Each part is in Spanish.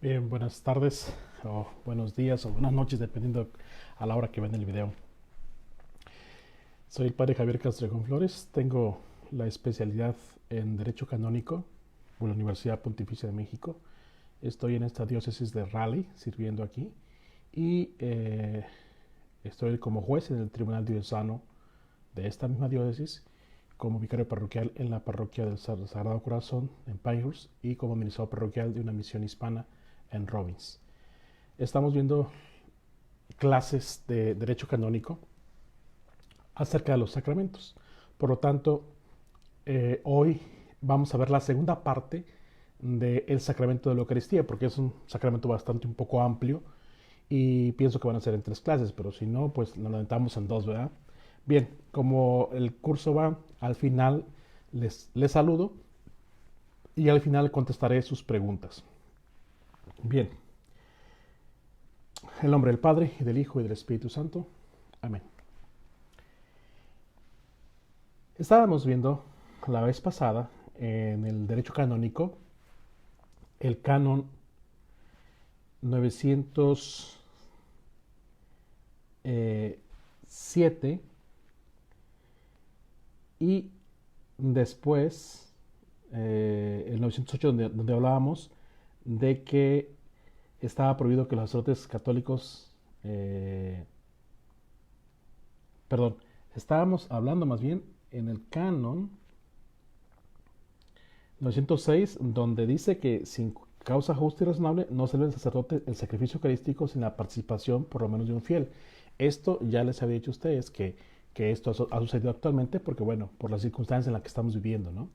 Bien, buenas tardes o buenos días o buenas noches, dependiendo a la hora que ven el video. Soy el padre Javier Castrejón Flores, tengo la especialidad en Derecho Canónico por la Universidad Pontificia de México. Estoy en esta diócesis de Raleigh, sirviendo aquí, y estoy como juez en el Tribunal Diocesano de esta misma diócesis, como vicario parroquial en la parroquia del Sagrado Corazón en Pinehurst y como administrador parroquial de una misión hispana en Robbins. Estamos viendo clases de Derecho Canónico acerca de los sacramentos. Por lo tanto, hoy vamos a ver la segunda parte del sacramento de la Eucaristía, porque es un sacramento bastante un poco amplio y pienso que van a ser en 3 clases, pero si no, pues lo lamentamos en 2, ¿verdad? Bien, como el curso va, al final les saludo y al final contestaré sus preguntas. Bien, en el nombre del Padre, y del Hijo, y del Espíritu Santo. Amén. Estábamos viendo la vez pasada en el derecho canónico el canon 907 y después el 908 donde hablábamos de que estaba prohibido que los sacerdotes católicos, perdón, estábamos hablando más bien en el canon 906, donde dice que sin causa justa y razonable no se debe al sacerdote el sacrificio eucarístico sin la participación por lo menos de un fiel. Esto ya les había dicho a ustedes que esto ha sucedido actualmente porque, bueno, por las circunstancias en las que estamos viviendo, ¿no?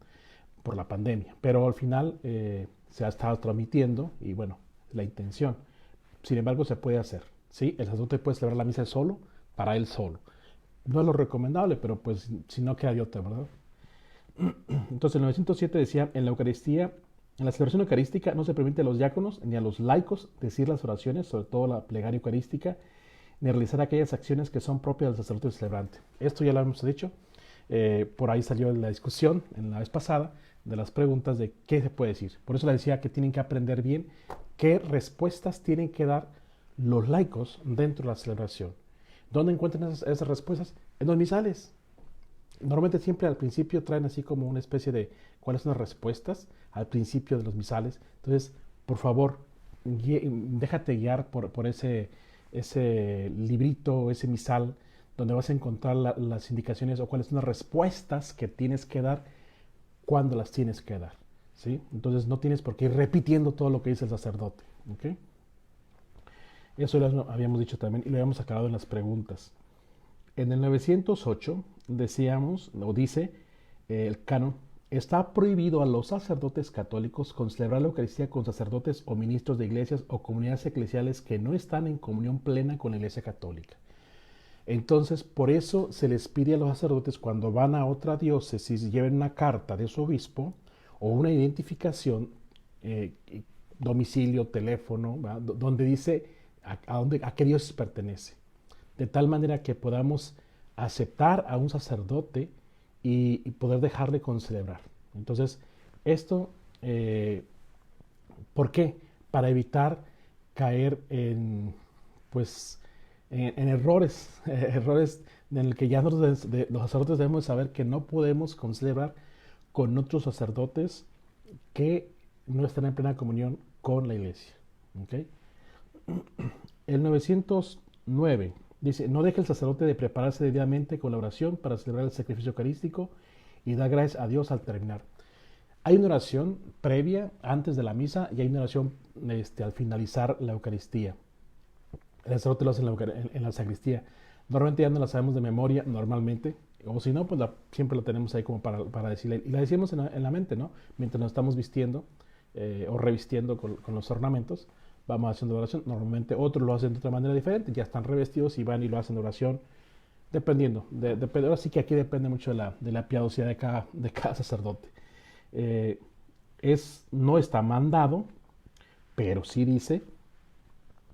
Por la pandemia. Pero al final se ha estado transmitiendo y, bueno, la intención. Sin embargo, se puede hacer, ¿sí? El sacerdote puede celebrar la misa solo, para él solo. No es lo recomendable, pero pues si no queda de otra, ¿verdad? Entonces el 907 decía, en la Eucaristía, en la celebración eucarística no se permite a los diáconos ni a los laicos decir las oraciones, sobre todo la plegaria eucarística, ni realizar aquellas acciones que son propias del sacerdote celebrante. Esto ya lo hemos dicho, por ahí salió la discusión en la vez pasada de las preguntas de qué se puede decir. Por eso les decía que tienen que aprender bien qué respuestas tienen que dar los laicos dentro de la celebración. ¿Dónde encuentran esas respuestas? En los misales. Normalmente siempre al principio traen así como una especie de cuáles son las respuestas al principio de los misales. Entonces, por favor, déjate guiar por ese librito, ese misal, donde vas a encontrar las indicaciones o cuáles son las respuestas que tienes que dar cuando las tienes que dar, ¿sí? Entonces no tienes por qué ir repitiendo todo lo que dice el sacerdote, ¿ok? Eso lo habíamos dicho también y lo habíamos aclarado en las preguntas. En el 908 decíamos, o dice el canon, está prohibido a los sacerdotes católicos con celebrar la Eucaristía con sacerdotes o ministros de iglesias o comunidades eclesiales que no están en comunión plena con la Iglesia Católica. Entonces, por eso se les pide a los sacerdotes cuando van a otra diócesis lleven una carta de su obispo o una identificación, eh, domicilio, teléfono, ¿verdad? Donde dice a qué diócesis pertenece. De tal manera que podamos aceptar a un sacerdote y poder dejarle concelebrar. Entonces, esto, ¿por qué? Para evitar caer en, pues, en errores, errores en el que ya los sacerdotes debemos saber que no podemos concelebrar con otros sacerdotes que no están en plena comunión con la iglesia. ¿Okay? El 909 dice, no deje el sacerdote de prepararse debidamente con la oración para celebrar el sacrificio eucarístico y dar gracias a Dios al terminar. Hay una oración previa antes de la misa y hay una oración al finalizar la Eucaristía. El sacerdote lo hace en la sacristía. Normalmente ya no la sabemos de memoria, normalmente, o si no, pues siempre la tenemos ahí como para decirle. Y la decimos en la mente, ¿no? Mientras nos estamos vistiendo o revistiendo con los ornamentos, vamos haciendo oración. Normalmente otros lo hacen de otra manera diferente, ya están revestidos y van y lo hacen de oración, dependiendo. Ahora sí que aquí depende mucho de la piadosidad de cada sacerdote. No está mandado, pero sí dice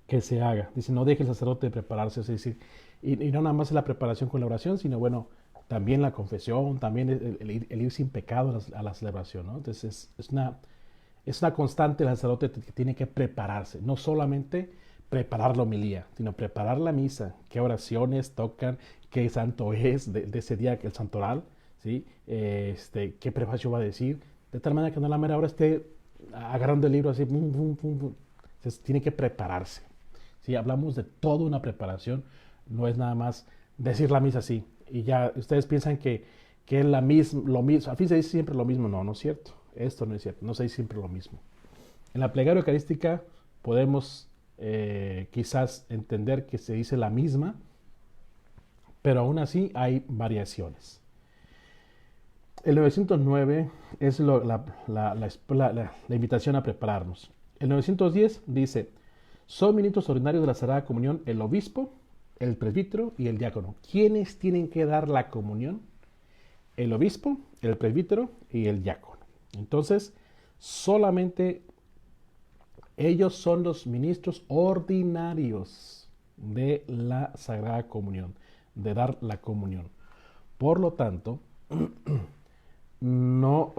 que se haga. Dice, no deje el sacerdote de prepararse, es decir, y no nada más la preparación con la oración, sino bueno, también la confesión, también el ir sin pecado a la celebración, ¿no? Entonces es una Es una constante el sacerdote que tiene que prepararse, no solamente preparar la homilía, sino preparar la misa, qué oraciones tocan, qué santo es de ese día, el santoral, ¿sí? Qué prefacio va a decir, de tal manera que no a la mera hora esté agarrando el libro así, pum, pum, pum, pum. Entonces tiene que prepararse. ¿Sí? Hablamos de toda una preparación, no es nada más decir la misa así. Y ya ustedes piensan que es lo mismo, al fin se dice siempre lo mismo, no, no es cierto. Esto no es cierto, no se dice siempre lo mismo. En la plegaria eucarística podemos quizás entender que se dice la misma, pero aún así hay variaciones. El 909 es la invitación a prepararnos. El 910 dice, son ministros ordinarios de la Sagrada Comunión el obispo, el presbítero y el diácono. ¿Quiénes tienen que dar la comunión? El obispo, el presbítero y el diácono. Entonces, solamente ellos son los ministros ordinarios de la Sagrada Comunión, de dar la comunión. Por lo tanto, no,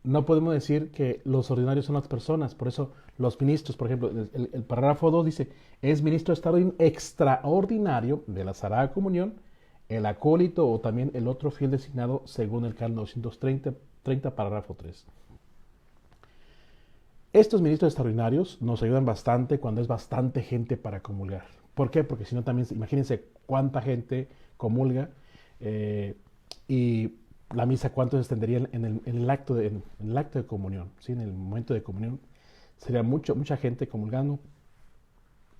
no podemos decir que los ordinarios son las personas. Por eso los ministros, por ejemplo, el párrafo 2 dice, es ministro extraordinario de la Sagrada Comunión, el acólito o también el otro fiel designado según el canon 930, párrafo 3. Estos ministros extraordinarios nos ayudan bastante cuando es bastante gente para comulgar. ¿Por qué? Porque si no también, imagínense cuánta gente comulga y la misa cuánto se extendería en el acto de comunión, ¿sí? En el momento de comunión sería mucha gente comulgando.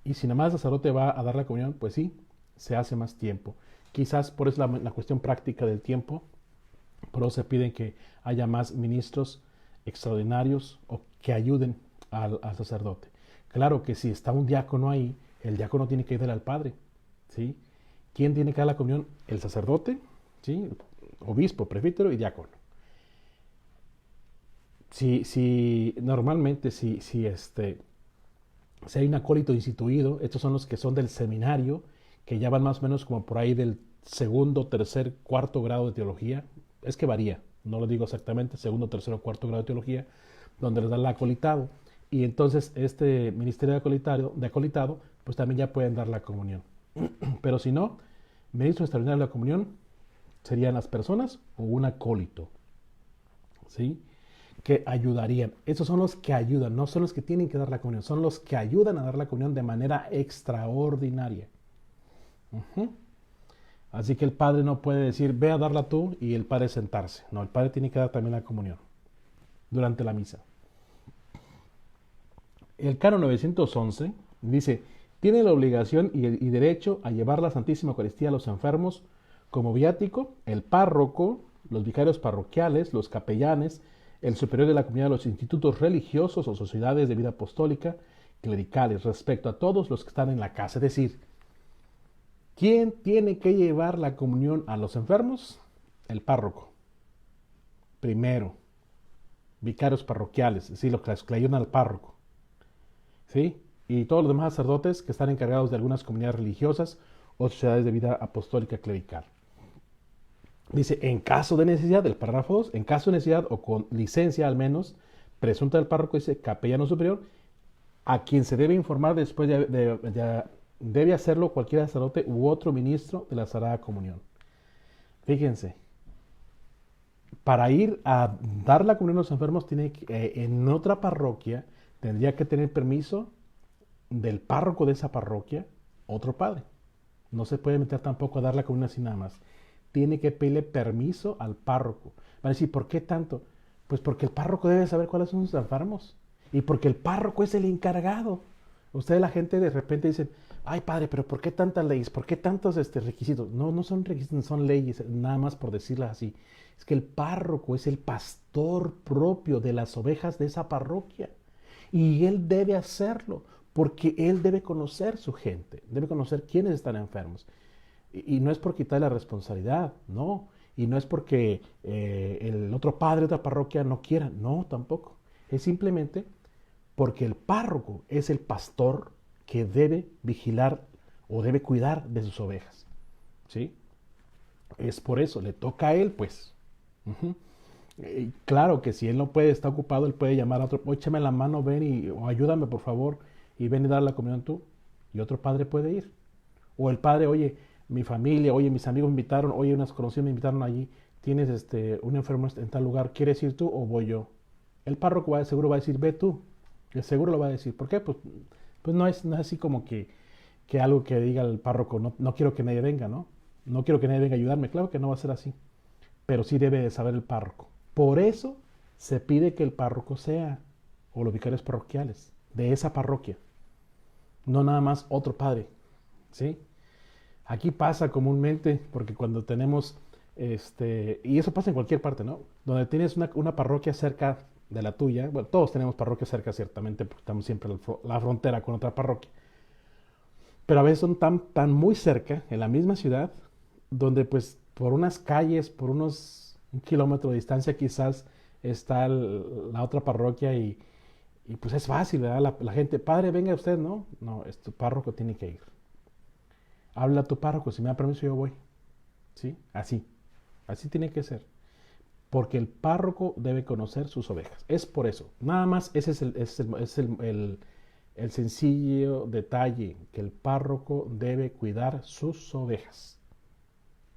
Y si nada más el sacerdote va a dar la comunión, pues sí, se hace más tiempo. Quizás por eso la cuestión práctica del tiempo, por eso se piden que haya más ministros extraordinarios o que ayuden al sacerdote. Claro que si está un diácono ahí, el diácono tiene que ayudar al padre, ¿sí? ¿Quién tiene que dar la comunión? El sacerdote, ¿sí? Obispo, presbítero y diácono. Normalmente si hay un acólito instituido, estos son los que son del seminario, que ya van más o menos como por ahí del segundo, tercer, cuarto grado de teología. Es que varía, no lo digo exactamente, segundo, tercero, cuarto grado de teología, donde les dan el acolitado. Y entonces este ministerio de acolitado, pues también ya pueden dar la comunión. Pero si no, ministro extraordinario de la comunión serían las personas o un acólito, ¿sí? Que ayudarían. Esos son los que ayudan, no son los que tienen que dar la comunión, son los que ayudan a dar la comunión de manera extraordinaria. Así que el padre no puede decir, ve a darla tú y el padre sentarse. No, el padre tiene que dar también la comunión durante la misa. El canon 911 dice, tiene la obligación y derecho a llevar la Santísima Eucaristía a los enfermos como viático, el párroco, los vicarios parroquiales, los capellanes, el superior de la comunidad de los institutos religiosos o sociedades de vida apostólica, clericales, respecto a todos los que están en la casa. Es decir, ¿quién tiene que llevar la comunión a los enfermos? El párroco. Primero, vicarios parroquiales, es decir, los que le ayudan al párroco. ¿Sí? Y todos los demás sacerdotes que están encargados de algunas comunidades religiosas o sociedades de vida apostólica clerical. Dice, en caso de necesidad, del párrafo 2, en caso de necesidad o con licencia al menos, presunta del párroco, dice capellano superior, a quien se debe informar después debe hacerlo cualquier sacerdote u otro ministro de la Sagrada Comunión. Fíjense, para ir a dar la comunión a los enfermos, en otra parroquia tendría que tener permiso del párroco de esa parroquia, otro padre. No se puede meter tampoco a dar la comunión así nada más. Tiene que pedirle permiso al párroco. Van a decir, ¿por qué tanto? Pues porque el párroco debe saber cuáles son sus enfermos. Y porque el párroco es el encargado. Ustedes, la gente, de repente dicen, ay padre, pero ¿por qué tantas leyes? ¿Por qué tantos requisitos? No, no son requisitos, son leyes, nada más por decirlas así. Es que el párroco es el pastor propio de las ovejas de esa parroquia. Y él debe hacerlo, porque él debe conocer su gente, debe conocer quiénes están enfermos. Y no es por quitarle la responsabilidad, no. Y no es porque el otro padre de otra parroquia no quiera, no, tampoco. Es simplemente porque el párroco es el pastor que debe vigilar o debe cuidar de sus ovejas, ¿sí? Es por eso, le toca a él, pues. Claro que si él no puede, está ocupado, él puede llamar a otro, "Oye, échame la mano, ven o ayúdame por favor, y ven y dar la comunión tú". Y otro padre puede ir. O el padre, oye, mi familia, oye, mis amigos me invitaron, oye, unas conocidos me invitaron allí, tienes un enfermo en tal lugar, ¿quieres ir tú o voy yo? El párroco seguro va a decir, ve tú. El seguro lo va a decir. ¿Por qué? Pues no es así como que algo que diga el párroco, no, no quiero que nadie venga, ¿no? No quiero que nadie venga a ayudarme. Claro que no va a ser así. Pero sí debe de saber el párroco. Por eso se pide que el párroco sea, o los vicarios parroquiales, de esa parroquia. No nada más otro padre, ¿sí? Aquí pasa comúnmente, porque cuando tenemos, y eso pasa en cualquier parte, ¿no? Donde tienes una parroquia cerca de la tuya, bueno, todos tenemos parroquias cerca ciertamente, porque estamos siempre en la frontera con otra parroquia, pero a veces son tan muy cerca, en la misma ciudad, donde pues por unas calles, por un kilómetro de distancia quizás está la otra parroquia y pues es fácil, ¿verdad? La gente, padre, venga usted, ¿no? No, tu párroco tiene que ir. Habla a tu párroco, si me da permiso yo voy. ¿Sí? Así tiene que ser. Porque el párroco debe conocer sus ovejas. Es por eso. Nada más ese es el sencillo detalle, que el párroco debe cuidar sus ovejas.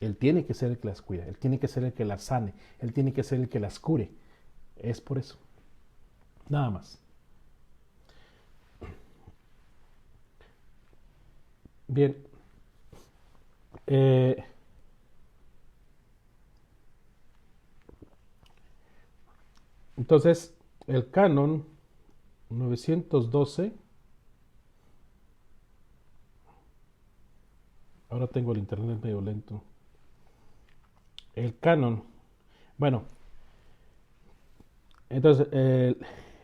Él tiene que ser el que las cuida, él tiene que ser el que las sane, él tiene que ser el que las cure. Es por eso. Nada más. Bien. eh, entonces, el canon 912. Ahora tengo el internet medio lento. El canon. Bueno, entonces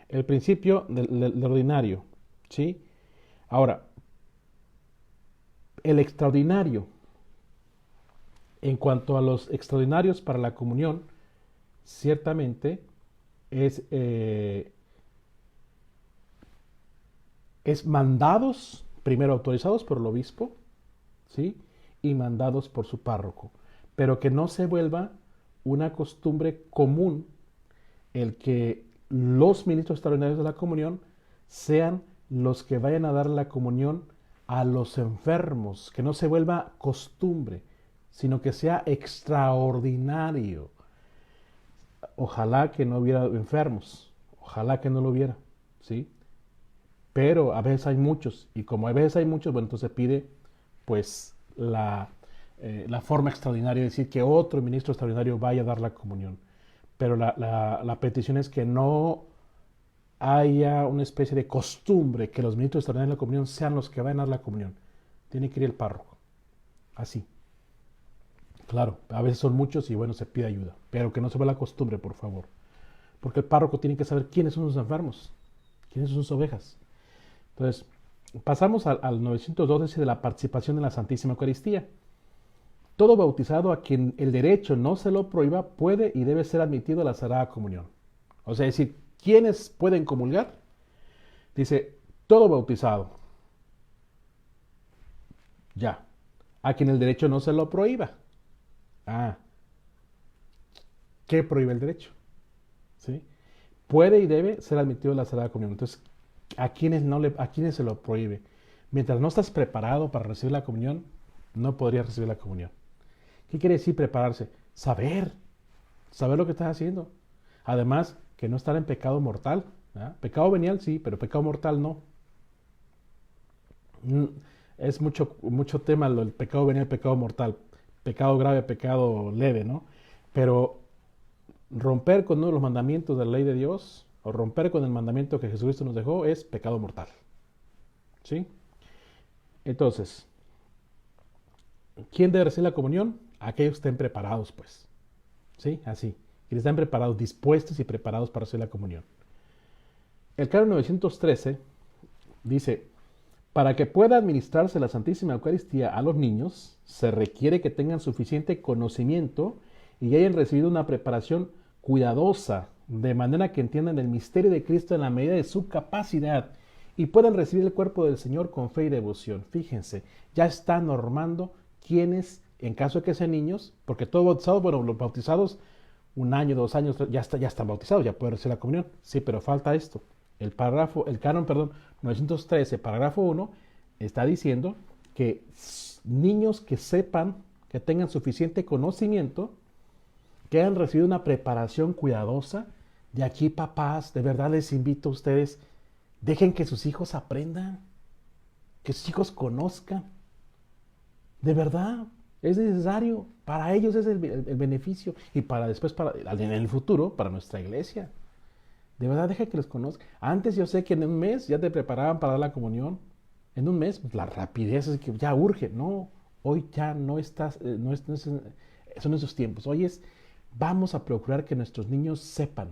el principio del ordinario, ¿sí? Ahora, el extraordinario. En cuanto a los extraordinarios para la comunión, ciertamente es, eh, es mandados, primero autorizados por el obispo, ¿sí? Y mandados por su párroco. Pero que no se vuelva una costumbre común el que los ministros extraordinarios de la comunión sean los que vayan a dar la comunión a los enfermos, que no se vuelva costumbre, sino que sea extraordinario. Ojalá que no hubiera enfermos, ojalá que no lo hubiera, ¿sí? Pero a veces hay muchos, y como a veces hay muchos, bueno, entonces pide pues la forma extraordinaria de decir que otro ministro extraordinario vaya a dar la comunión. Pero la petición es que no haya una especie de costumbre que los ministros extraordinarios de la comunión sean los que vayan a dar la comunión. Tiene que ir el párroco. Así. Claro, a veces son muchos y bueno, se pide ayuda. Pero que no se vea la costumbre, por favor. Porque el párroco tiene que saber quiénes son sus enfermos, quiénes son sus ovejas. Entonces, pasamos al 912 de la participación en la Santísima Eucaristía. Todo bautizado a quien el derecho no se lo prohíba puede y debe ser admitido a la Sagrada Comunión. O sea, es decir, ¿quiénes pueden comulgar? Dice, todo bautizado. Ya. A quien el derecho no se lo prohíba. Ah, ¿qué prohíbe el derecho? ¿Sí? Puede y debe ser admitido a la Sagrada Comunión. Entonces, ¿a quienes se lo prohíbe? Mientras no estás preparado para recibir la comunión, no podrías recibir la comunión. ¿Qué quiere decir prepararse? Saber lo que estás haciendo. Además, que no estar en pecado mortal. ¿Ah? Pecado venial sí, pero pecado mortal no. Mm, Es mucho tema el pecado venial, el pecado mortal. Pecado grave, pecado leve, ¿no? Pero romper con uno de los mandamientos de la ley de Dios, o romper con el mandamiento que Jesucristo nos dejó, es pecado mortal. ¿Sí? Entonces, ¿quién debe recibir la comunión? Aquellos que estén preparados, pues. ¿Sí? Así. Que estén preparados, dispuestos y preparados para recibir la comunión. El canon 913 dice, para que pueda administrarse la Santísima Eucaristía a los niños, se requiere que tengan suficiente conocimiento y hayan recibido una preparación cuidadosa, de manera que entiendan el misterio de Cristo en la medida de su capacidad y puedan recibir el cuerpo del Señor con fe y devoción. Fíjense, ya está normando quienes, en caso de que sean niños, porque todos bautizados, bueno, los bautizados un año, 2 años, ya está bautizado, ya puede recibir la comunión. Sí, pero falta esto. El canon, perdón, 913, parágrafo 1, está diciendo que niños que sepan, que tengan suficiente conocimiento, que hayan recibido una preparación cuidadosa. De aquí, papás, de verdad les invito a ustedes, dejen que sus hijos aprendan, que sus hijos conozcan. De verdad, es necesario. Para ellos es el beneficio. Y para después, en el futuro, para nuestra iglesia. De verdad, deja que los conozcan. Antes yo sé que en un mes ya te preparaban para dar la comunión. En un mes, pues, la rapidez es que ya urge. No, hoy ya no estás, son esos tiempos. Hoy vamos a procurar que nuestros niños sepan,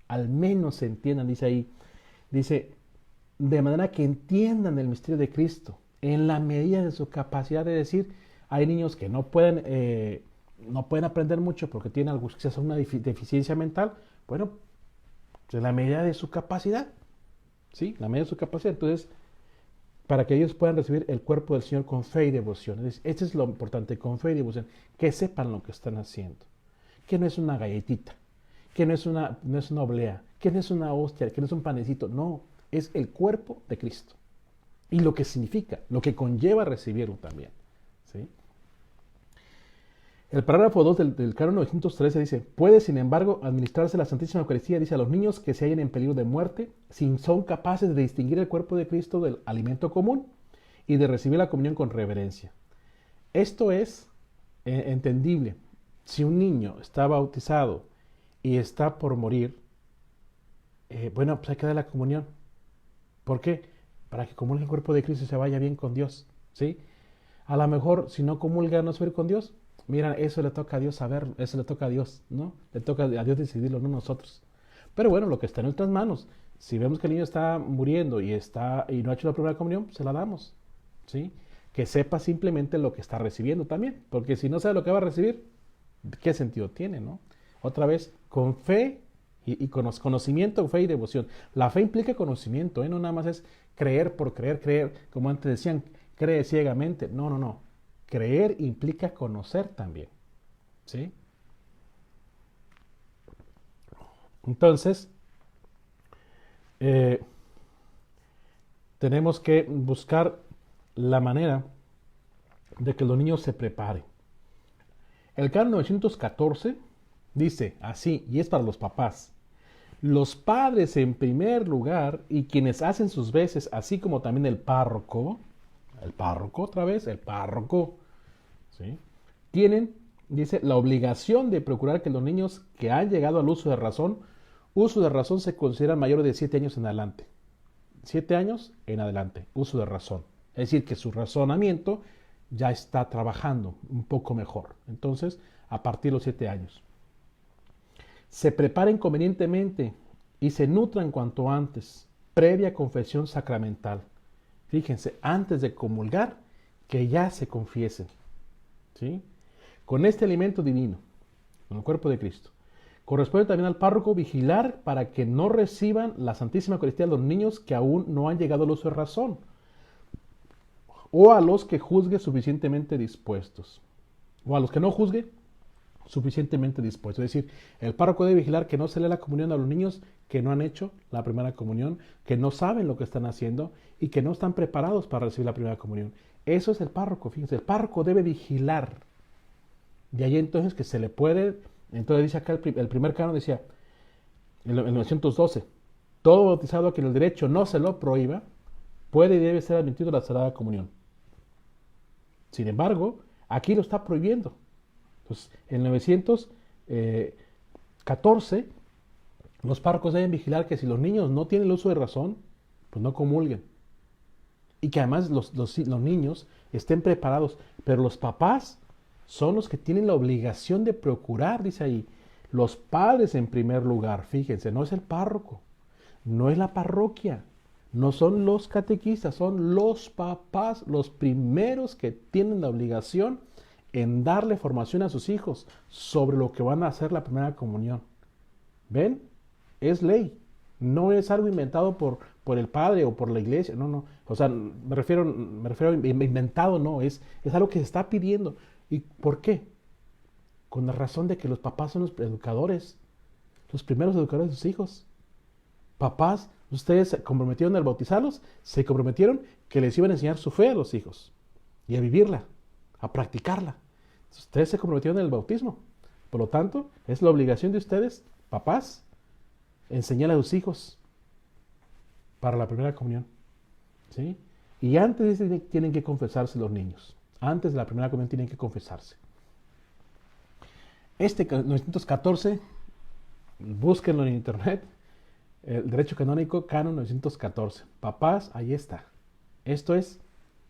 al menos se entiendan, dice ahí, dice, de manera que entiendan el misterio de Cristo, en la medida de su capacidad de decir. Hay niños que no pueden aprender mucho porque tienen quizás una deficiencia mental. Bueno, en la medida de su capacidad, ¿sí? La medida de su capacidad. Entonces, para que ellos puedan recibir el cuerpo del Señor con fe y devoción. Esto es lo importante, con fe y devoción. Que sepan lo que están haciendo. Que no es una galletita, que no es una oblea, que no es una hostia, que no es un panecito. No, es el cuerpo de Cristo. Y lo que significa, lo que conlleva recibirlo también. ¿Sí? El parágrafo 2 del canon 913 dice, puede sin embargo administrarse la Santísima Eucaristía, dice, a los niños que se hallen en peligro de muerte, si son capaces de distinguir el cuerpo de Cristo del alimento común y de recibir la comunión con reverencia. Esto es entendible. Si un niño está bautizado y está por morir, bueno, pues hay que dar la comunión. ¿Por qué? Para que comulgue el cuerpo de Cristo y se vaya bien con Dios, ¿sí? A lo mejor, si no comulga, no se va a ir con Dios. Mira, eso le toca a Dios saberlo, eso le toca a Dios, ¿no? Le toca a Dios decidirlo, no nosotros. Pero bueno, lo que está en nuestras manos, si vemos que el niño está muriendo y no ha hecho la primera comunión, se la damos, ¿sí? Que sepa simplemente lo que está recibiendo también, porque si no sabe lo que va a recibir, ¿qué sentido tiene, no? Otra vez, con fe y conocimiento, fe y devoción. La fe implica conocimiento, ¿eh? No nada más es creer por creer, como antes decían, cree ciegamente. No, no, no. Creer implica conocer también, ¿sí? Entonces, tenemos que buscar la manera de que los niños se preparen. El canon 914 dice así, y es para los papás. Los padres en primer lugar y quienes hacen sus veces, así como también el párroco, otra vez, el párroco, ¿sí? Tienen, dice, la obligación de procurar que los niños que han llegado al uso de razón se consideran mayores de 7 años en adelante. 7 años en adelante, uso de razón. Es decir, que su razonamiento ya está trabajando un poco mejor. Entonces, a partir de los 7 años. Se preparen convenientemente y se nutran cuanto antes, previa confesión sacramental. Fíjense, antes de comulgar, que ya se confiesen, ¿sí? Con este alimento divino, con el cuerpo de Cristo. Corresponde también al párroco vigilar para que no reciban la Santísima Eucaristía los niños que aún no han llegado al uso de razón, o a los que juzgue suficientemente dispuestos, o a los que no juzgue suficientemente dispuestos. Es decir, el párroco debe vigilar que no se le la comunión a los niños que no han hecho la primera comunión, que no saben lo que están haciendo y que no están preparados para recibir la primera comunión. Eso es el párroco, fíjense, el párroco debe vigilar. De ahí entonces que se le puede, entonces dice acá el primer canon decía, en 912, todo bautizado a quien el derecho no se lo prohíba, puede y debe ser admitido a la Sagrada Comunión. Sin embargo, aquí lo está prohibiendo. Entonces, en 914, los párrocos deben vigilar que si los niños no tienen el uso de razón, pues no comulguen. Y que además los niños estén preparados. Pero los papás son los que tienen la obligación de procurar, dice ahí. Los padres en primer lugar, fíjense, no es el párroco, no es la parroquia, no son los catequistas, son los papás los primeros que tienen la obligación en darle formación a sus hijos sobre lo que van a hacer la primera comunión. ¿Ven? Es ley. No es algo inventado por el padre o por la iglesia. No, no. O sea, me refiero a inventado, no. Es algo que se está pidiendo. ¿Y por qué? con la razón de que los papás son los educadores, los primeros educadores de sus hijos. Papás, ustedes se comprometieron al bautizarlos, se comprometieron que les iban a enseñar su fe a los hijos y a vivirla, a practicarla. Ustedes se comprometieron en el bautismo. Por lo tanto, es la obligación de ustedes, papás, enseñar a sus hijos para la primera comunión. ¿Sí? Y antes tienen que confesarse los niños. Antes de la primera comunión tienen que confesarse. 914, búsquenlo en internet, el derecho canónico, canon 914. Papás, ahí está. Esto es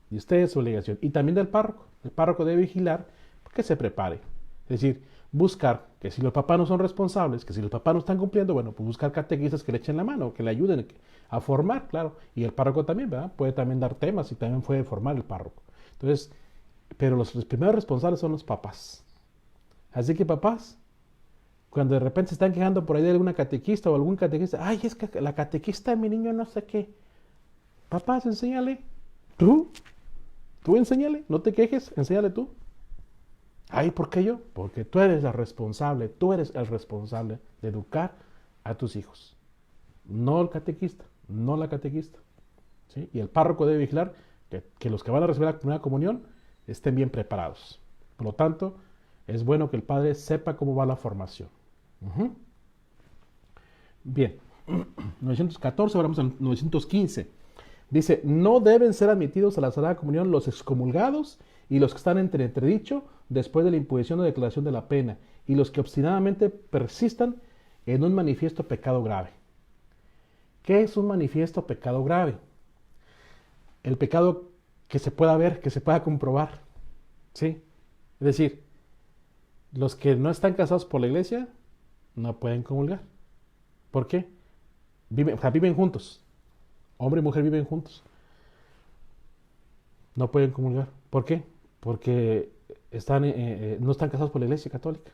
de ustedes su obligación. Y también del párroco. El párroco debe vigilar que se prepare. Es decir, buscar que si los papás no son responsables, que si los papás no están cumpliendo, bueno, pues buscar catequistas que le echen la mano, que le ayuden a formar, claro. Y el párroco también, ¿verdad? Puede también dar temas y también puede formar el párroco. Entonces, pero los primeros responsables son los papás. Así que papás, cuando de repente se están quejando por ahí de alguna catequista o algún catequista, ay, es que la catequista de mi niño no sé qué. Papás, enséñale. Tú enséñale, no te quejes, enséñale tú. Ay, ¿por qué yo? Porque tú eres la responsable, tú eres el responsable de educar a tus hijos. No el catequista, no la catequista. ¿Sí? Y el párroco debe vigilar que los que van a recibir la primera comunión estén bien preparados. Por lo tanto, es bueno que el padre sepa cómo va la formación. Bien, 914, ahora vamos al 915. Dice, no deben ser admitidos a la Sagrada Comunión los excomulgados y los que están en entredicho después de la imposición o declaración de la pena, y los que obstinadamente persistan en un manifiesto pecado grave. ¿Qué es un manifiesto pecado grave? El pecado que se pueda ver, que se pueda comprobar. ¿Sí? Es decir, los que no están casados por la iglesia no pueden comulgar. ¿Por qué? Viven juntos. Hombre y mujer viven juntos. No pueden comulgar. ¿Por qué? Porque no están casados por la iglesia católica.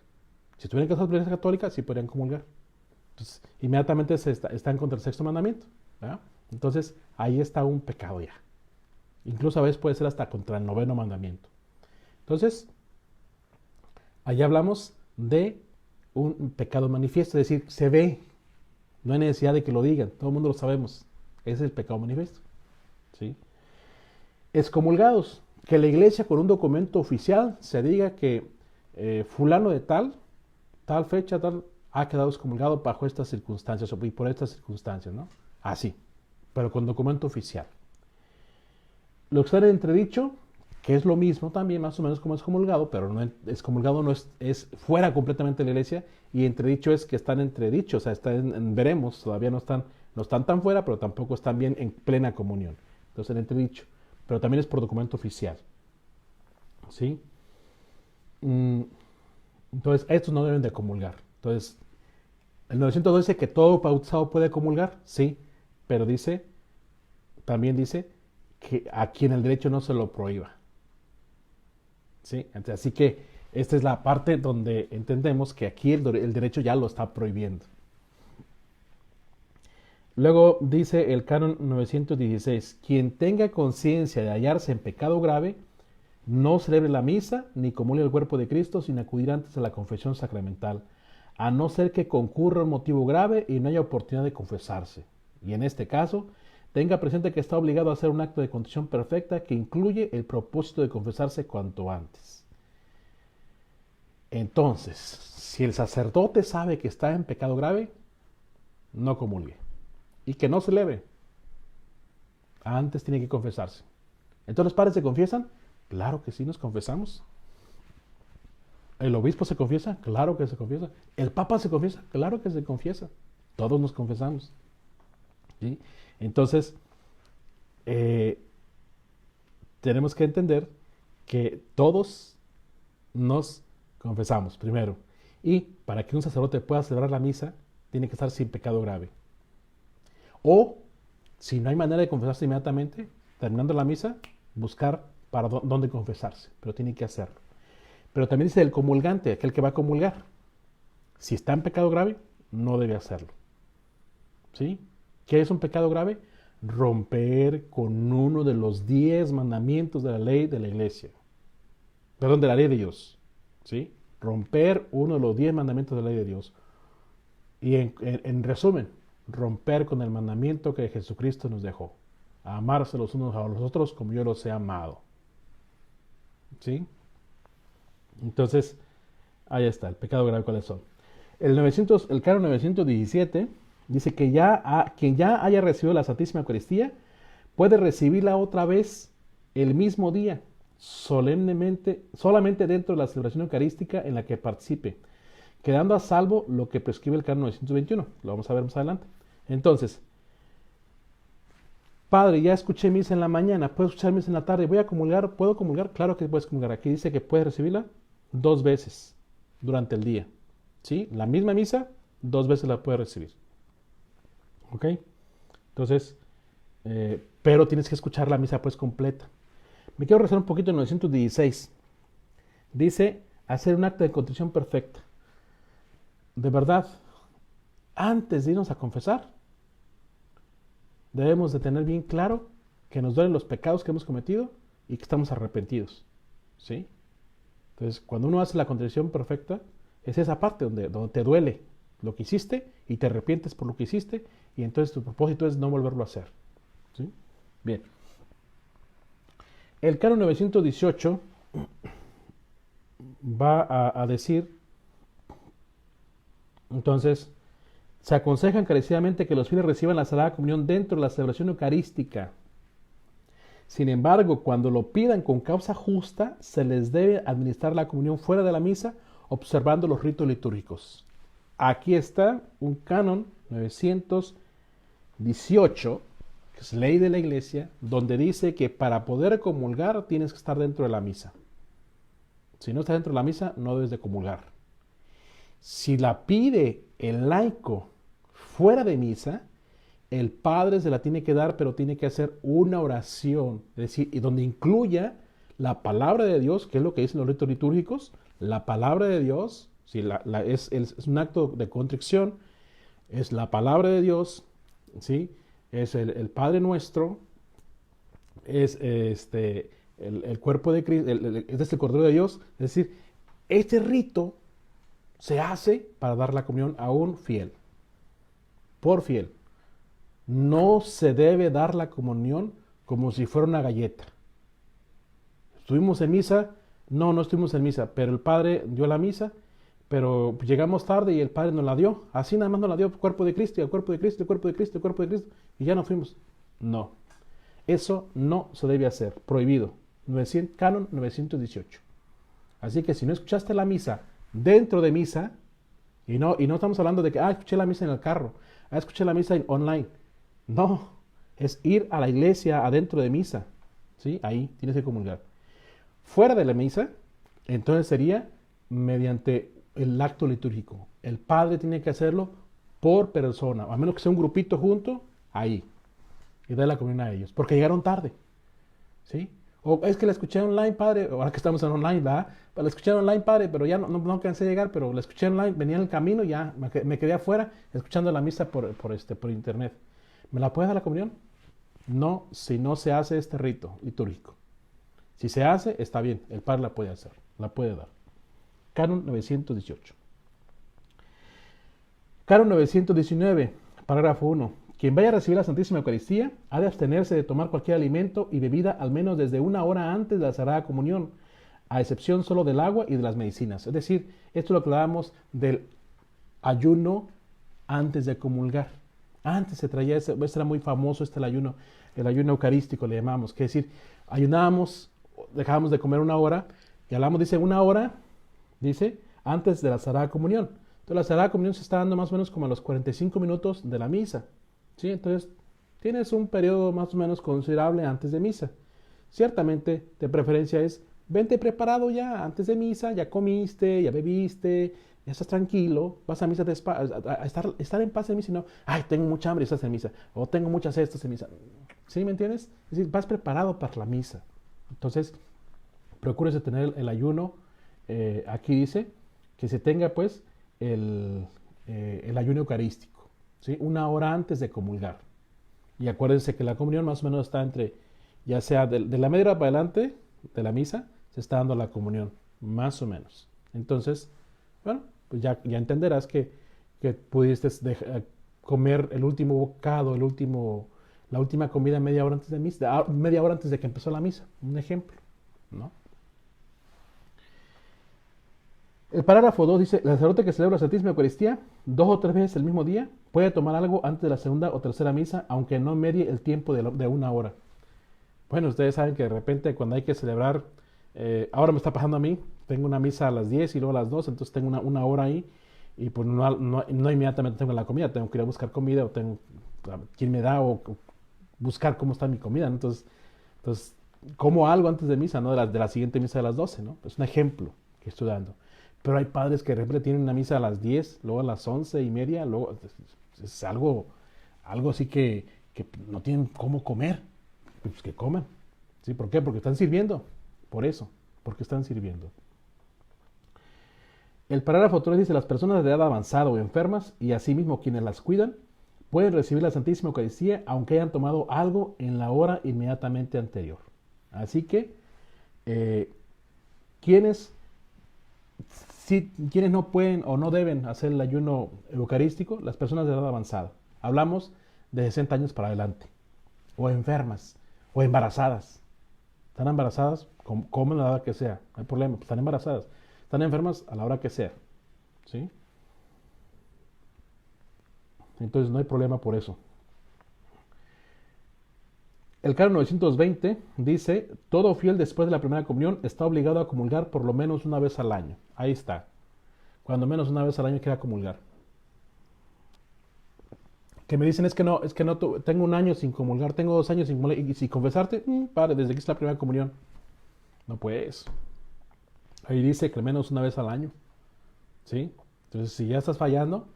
Si estuvieran casados por la iglesia católica, sí podrían comulgar. Entonces, inmediatamente están contra el sexto mandamiento. ¿Verdad? Entonces, ahí está un pecado ya. Incluso a veces puede ser hasta contra el noveno mandamiento. Entonces, allá hablamos de un pecado manifiesto, es decir, se ve. No hay necesidad de que lo digan, todo el mundo lo sabemos. Ese es el pecado manifiesto. ¿Sí? Excomulgados, que la iglesia con un documento oficial se diga que fulano de tal fecha, ha quedado excomulgado bajo estas circunstancias y por estas circunstancias, ¿no? Así, pero con documento oficial. Lo que está en entredicho, que es lo mismo también, más o menos como excomulgado, pero excomulgado no es fuera completamente de la iglesia, y entredicho es que están entredichos, o sea, están en veremos, todavía no están tan fuera, pero tampoco están bien en plena comunión. Entonces, el entredicho, pero también es por documento oficial. ¿Sí? Entonces, estos no deben de comulgar. Entonces, el 912 dice que todo bautizado puede comulgar, sí, pero también dice que a quien el derecho no se lo prohíba. ¿Sí? Entonces, así que esta es la parte donde entendemos que aquí el derecho ya lo está prohibiendo. Luego dice el canon 916, quien tenga conciencia de hallarse en pecado grave, no celebre la misa ni comulgue el cuerpo de Cristo sin acudir antes a la confesión sacramental, a no ser que concurra un motivo grave y no haya oportunidad de confesarse. Y en este caso, tenga presente que está obligado a hacer un acto de contrición perfecta que incluye el propósito de confesarse cuanto antes. Entonces, si el sacerdote sabe que está en pecado grave, no comulgue. Y que no celebre. Antes tiene que confesarse. ¿Entonces los padres se confiesan? Claro que sí, nos confesamos. ¿El obispo se confiesa? Claro que se confiesa. ¿El papa se confiesa? Claro que se confiesa. Todos nos confesamos. ¿Sí? Entonces, tenemos que entender que todos nos confesamos primero. Y para que un sacerdote pueda celebrar la misa, tiene que estar sin pecado grave. O, si no hay manera de confesarse inmediatamente, terminando la misa, buscar para dónde confesarse. Pero tiene que hacerlo. Pero también dice el comulgante, aquel que va a comulgar. Si está en pecado grave, no debe hacerlo. ¿Sí? ¿Qué es un pecado grave? Romper con uno de los 10 mandamientos de la ley de la iglesia. Perdón, de la ley de Dios. ¿Sí? romper uno de los 10 mandamientos de la ley de Dios. Y en resumen, romper con el mandamiento que Jesucristo nos dejó. A amarse los unos a los otros como yo los he amado. ¿Sí? Entonces, ahí está, el pecado grave, ¿cuáles son? El canon 917 dice que quien ya haya recibido la Santísima Eucaristía puede recibirla otra vez el mismo día, solemnemente, solamente dentro de la celebración eucarística en la que participe, quedando a salvo lo que prescribe el canon 921. Lo vamos a ver más adelante. Entonces, Padre, ya escuché misa en la mañana, ¿puedo escuchar misa en la tarde? ¿Voy a comulgar? ¿Puedo comulgar? Claro que puedes comulgar. Aquí dice que puedes recibirla 2 veces durante el día. ¿Sí? La misma misa, 2 veces la puedes recibir. ¿Ok? Entonces, pero tienes que escuchar la misa pues completa. Me quiero rezar un poquito en 916. Dice, hacer un acto de contrición perfecta. De verdad, antes de irnos a confesar, debemos de tener bien claro que nos duelen los pecados que hemos cometido y que estamos arrepentidos. ¿Sí? Entonces, cuando uno hace la contrición perfecta, es esa parte donde te duele lo que hiciste y te arrepientes por lo que hiciste y entonces tu propósito es no volverlo a hacer. ¿Sí? Bien. El canon 918 va a decir, entonces, se aconseja encarecidamente que los fieles reciban la Sagrada Comunión dentro de la celebración eucarística. Sin embargo, cuando lo pidan con causa justa, se les debe administrar la comunión fuera de la misa, observando los ritos litúrgicos. Aquí está un canon 918, que es ley de la Iglesia, donde dice que para poder comulgar tienes que estar dentro de la misa. Si no estás dentro de la misa, no debes de comulgar. Si la pide el laico fuera de misa, el padre se la tiene que dar, pero tiene que hacer una oración, es decir, y donde incluya la palabra de Dios, que es lo que dicen los ritos litúrgicos, la palabra de Dios, si es un acto de contrición, es la palabra de Dios, ¿sí? Es el Padre Nuestro, es el cuerpo de Cristo, es el Cordero de Dios, es decir, este rito se hace para dar la comunión a un fiel, por fiel. No se debe dar la comunión como si fuera una galleta. ¿Estuvimos en misa? No estuvimos en misa, pero el Padre dio la misa, pero llegamos tarde y el Padre nos la dio. Así nada más nos la dio, cuerpo de Cristo, y el cuerpo de Cristo, el cuerpo de Cristo, el cuerpo de Cristo, y ya no fuimos. No, eso no se debe hacer, prohibido. Canon 918. Así que si no escuchaste la misa dentro de misa, y no estamos hablando de que, escuché la misa en el carro, escuché la misa online. No, es ir a la iglesia adentro de misa. ¿Sí? Ahí tienes que comulgar. Fuera de la misa, entonces sería mediante el acto litúrgico. El padre tiene que hacerlo por persona, a menos que sea un grupito junto, ahí. Y dar la comunión a ellos, porque llegaron tarde. ¿Sí? O es que la escuché online, padre, ahora que estamos en online, ¿verdad? La escuché online, padre, pero ya no alcancé a llegar, pero la escuché online, venía en el camino, ya me quedé afuera escuchando la misa por internet. ¿Me la puede dar la comunión? No, si no se hace este rito litúrgico. Si se hace, está bien, el padre la puede hacer, la puede dar. Canon 918. Canon 919, parágrafo 1. Quien vaya a recibir la Santísima Eucaristía ha de abstenerse de tomar cualquier alimento y bebida al menos desde 1 hora antes de la Sagrada Comunión, a excepción solo del agua y de las medicinas. Es decir, esto es lo que hablábamos del ayuno antes de comulgar. Antes se traía, era muy famoso el ayuno eucarístico le llamamos, que es decir, ayunábamos, dejábamos de comer 1 hora, y hablamos, dice, 1 hora, dice, antes de la Sagrada Comunión. Entonces la Sagrada Comunión se está dando más o menos como a los 45 minutos de la misa, ¿sí? Entonces tienes un periodo más o menos considerable antes de misa. Ciertamente, de preferencia es, vente preparado ya antes de misa, ya comiste, ya bebiste, ya estás tranquilo, vas a misa a estar en paz en misa y no, tengo mucha hambre y estás en misa, o tengo mucha sed, estás en misa. ¿Sí me entiendes? Es decir, vas preparado para la misa. Entonces, procúrese tener el ayuno, aquí dice, que se tenga pues el ayuno eucarístico, ¿sí? 1 hora antes de comulgar. Y acuérdense que la comunión más o menos está entre, ya sea de la media hora para adelante de la misa, se está dando la comunión, más o menos. Entonces, bueno, pues ya entenderás que pudiste comer el último bocado, la última comida media hora antes de misa, media hora antes de que empezó la misa. Un ejemplo, ¿no? El parágrafo 2 dice, el sacerdote que celebra la Santísima Eucaristía 2 o 3 veces el mismo día puede tomar algo antes de la segunda o tercera misa, aunque no medie el tiempo de una hora. Bueno, ustedes saben que de repente cuando hay que celebrar, ahora me está pasando a mí, tengo una misa a las 10 y luego a las 2, entonces tengo una hora ahí y pues no inmediatamente tengo la comida, tengo que ir a buscar comida o tengo quién me da o buscar cómo está mi comida, ¿no? Entonces, como algo antes de misa, ¿no? De la siguiente misa de las 12, ¿no? Es un ejemplo que estoy dando. Pero hay padres que de repente tienen una misa a las 10, luego a las 11:30, luego es algo así que no tienen cómo comer, pues que coman. ¿Sí? ¿Por qué? Porque están sirviendo. Por eso, porque están sirviendo. El parágrafo 3 dice, las personas de edad avanzada o enfermas y asimismo quienes las cuidan pueden recibir la Santísima Eucaristía aunque hayan tomado algo en la hora inmediatamente anterior. Así que, quienes, quienes no pueden o no deben hacer el ayuno eucarístico, las personas de edad avanzada. Hablamos de 60 años para adelante, o enfermas, o embarazadas. Están embarazadas, comen a la hora que sea, no hay problema, están embarazadas. Están enfermas a la hora que sea, ¿sí? Entonces no hay problema por eso. El canon 920 dice, todo fiel después de la primera comunión está obligado a comulgar por lo menos una vez al año. Ahí está. Cuando menos una vez al año quiera comulgar. Que me dicen es que no tengo un año sin comulgar, tengo 2 años sin comulgar y sin confesarte, padre, desde que es la primera comunión. No puedes. Ahí dice que al menos una vez al año. ¿Sí? Entonces, si ya estás fallando,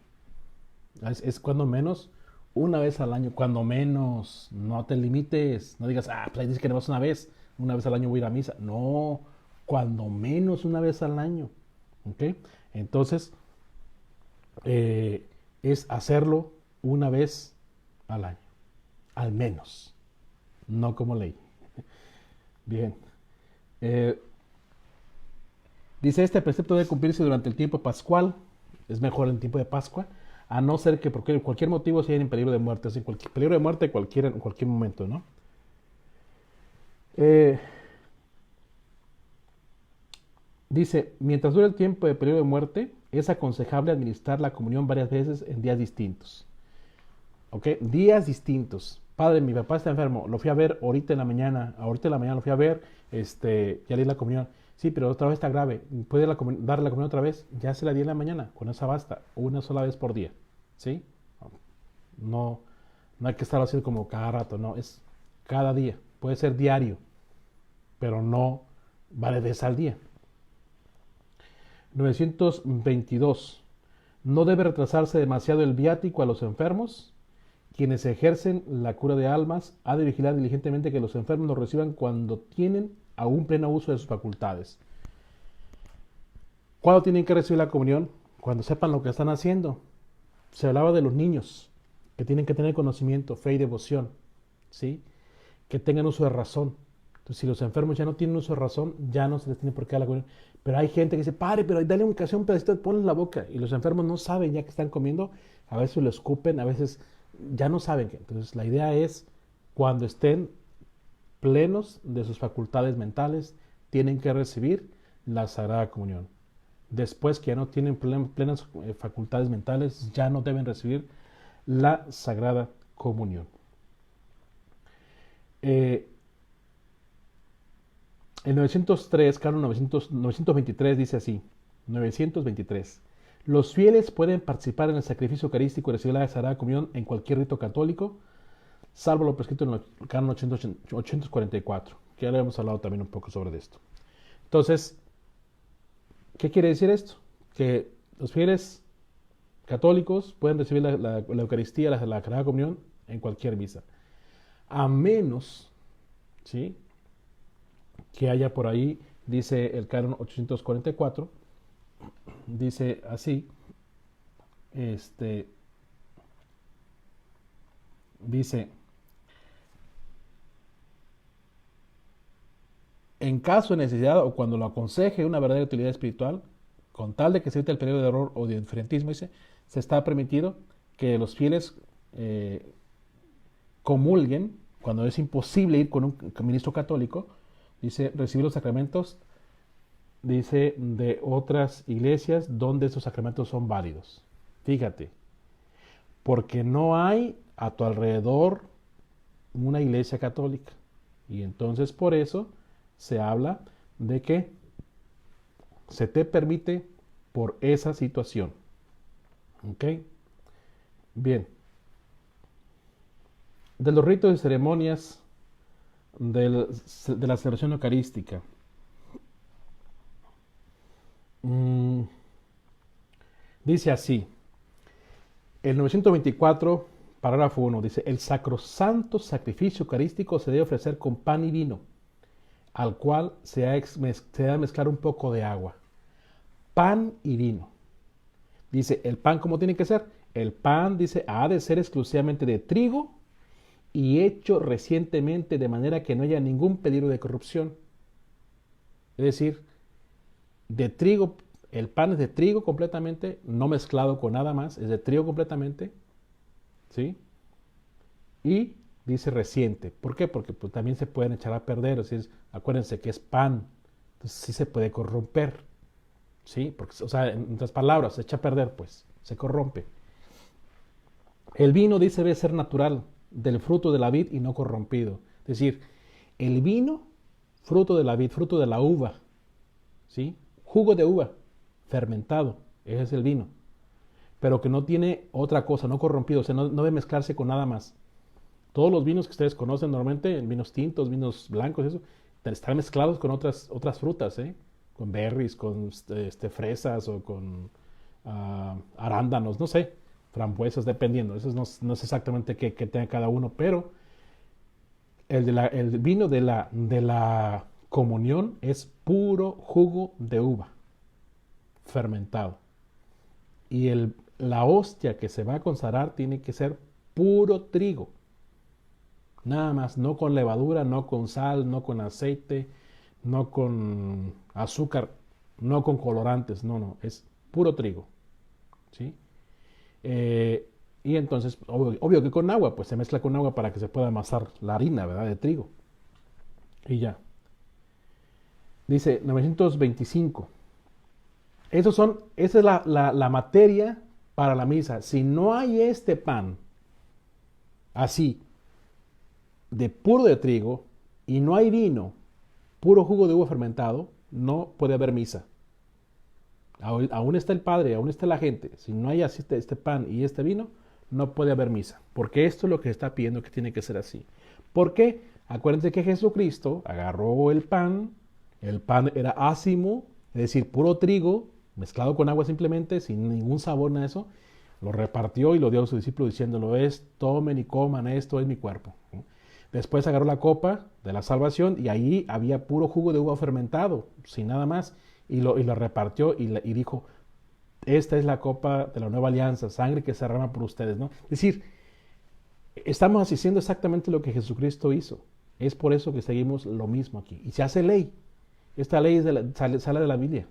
es cuando menos una vez al año. Cuando menos, no te limites. No digas, pues ahí dice que no vas una vez al año voy a ir a misa. No, cuando menos una vez al año. ¿Ok? Entonces, es hacerlo una vez al año. Al menos. No como ley. Bien. Dice, este precepto debe cumplirse durante el tiempo pascual, es mejor en tiempo de Pascua, a no ser que por cualquier motivo se en peligro de muerte, así cualquier peligro de muerte en cualquier momento, ¿no? Dice, mientras dure el tiempo de peligro de muerte, es aconsejable administrar la comunión varias veces en días distintos. ¿Ok? Días distintos. Padre, mi papá está enfermo, lo fui a ver ahorita en la mañana lo fui a ver, ya le di la comunión. Sí, pero otra vez está grave. ¿Puede darle la comunión otra vez? Ya se la di en la mañana, con esa basta, una sola vez por día. ¿Sí? No, no hay que estar haciendo como cada rato, no, es cada día. Puede ser diario, pero no varias veces al día. 922. No debe retrasarse demasiado el viático a los enfermos. Quienes ejercen la cura de almas ha de vigilar diligentemente que los enfermos lo reciban cuando tienen aún pleno uso de sus facultades. ¿Cuándo tienen que recibir la comunión? Cuando sepan lo que están haciendo. Se hablaba de los niños, que tienen que tener conocimiento, fe y devoción, ¿sí? Que tengan uso de razón. Entonces, si los enfermos ya no tienen uso de razón, ya no se les tiene por qué dar la comunión. Pero hay gente que dice, padre, pero dale un pedacito, ponle en la boca. Y los enfermos no saben ya que están comiendo, a veces lo escupen, a veces ya no saben qué. Entonces, la idea es, cuando estén plenos de sus facultades mentales, tienen que recibir la Sagrada Comunión. Después que ya no tienen plenas facultades mentales, ya no deben recibir la Sagrada Comunión. El 903, canon 923 dice así, 923. Los fieles pueden participar en el sacrificio eucarístico y recibir la Sagrada Comunión en cualquier rito católico, salvo lo prescrito en el canon 844, que ya le hemos hablado también un poco sobre esto. Entonces, ¿qué quiere decir esto? Que los fieles católicos pueden recibir la Eucaristía, la Sagrada Comunión en cualquier misa, a menos, ¿sí?, que haya por ahí, dice el canon 844, dice así, dice, en caso de necesidad o cuando lo aconseje una verdadera utilidad espiritual, con tal de que se evite el periodo de error o de diferentismo, dice, se está permitido que los fieles comulguen, cuando es imposible ir con un ministro católico, dice, recibir los sacramentos, dice, de otras iglesias donde esos sacramentos son válidos. Fíjate, porque no hay a tu alrededor una iglesia católica. Y entonces por eso se habla de que se te permite por esa situación. ¿Ok? Bien. De los ritos y ceremonias de la celebración eucarística. Dice así, el 924, parágrafo 1, dice, el sacrosanto sacrificio eucarístico se debe ofrecer con pan y vino, al cual se debe mezclar un poco de agua. Pan y vino. Dice, ¿el pan cómo tiene que ser? El pan, dice, ha de ser exclusivamente de trigo y hecho recientemente de manera que no haya ningún peligro de corrupción. Es decir, de trigo, el pan es de trigo completamente, no mezclado con nada más, es de trigo completamente, ¿sí? Y dice reciente. ¿Por qué? Porque pues, también se pueden echar a perder, acuérdense que es pan, entonces sí se puede corromper, ¿sí? Porque, o sea, en otras palabras, se echa a perder, pues, se corrompe. El vino, dice, debe ser natural, del fruto de la vid y no corrompido. Es decir, el vino, fruto de la vid, fruto de la uva, ¿sí? Jugo de uva, fermentado, ese es el vino. Pero que no tiene otra cosa, no corrompido, o sea, no debe mezclarse con nada más. Todos los vinos que ustedes conocen normalmente, vinos tintos, vinos blancos, eso, están mezclados con otras frutas, ¿eh? Con berries, con fresas o con arándanos, no sé, frambuesas, dependiendo. Eso no es exactamente qué tenga cada uno, pero el vino de la comunión es puro jugo de uva, fermentado. Y la hostia que se va a consagrar tiene que ser puro trigo. Nada más, no con levadura, no con sal, no con aceite, no con azúcar, no con colorantes, no, es puro trigo. ¿Sí? Y entonces, obvio que con agua, pues se mezcla con agua para que se pueda amasar la harina, ¿verdad? De trigo. Y ya. Dice 925. Esa es la materia para la misa. Si no hay este pan, así, de puro de trigo, y no hay vino, puro jugo de uva fermentado, no puede haber misa. Aún está el Padre, aún está la gente. Si no hay así este pan y este vino, no puede haber misa. Porque esto es lo que está pidiendo que tiene que ser así. ¿Por qué? Acuérdense que Jesucristo agarró el pan era ácimo, es decir, puro trigo, mezclado con agua simplemente, sin ningún sabor, nada de eso, lo repartió y lo dio a sus discípulos diciéndolo, tomen y coman, esto es mi cuerpo. Después agarró la copa de la salvación y ahí había puro jugo de uva fermentado, sin nada más, y lo repartió y dijo, esta es la copa de la nueva alianza, sangre que se derrama por ustedes, ¿no? Es decir, estamos haciendo exactamente lo que Jesucristo hizo. Es por eso que seguimos lo mismo aquí. Y se hace ley. Esta ley sale de la Biblia,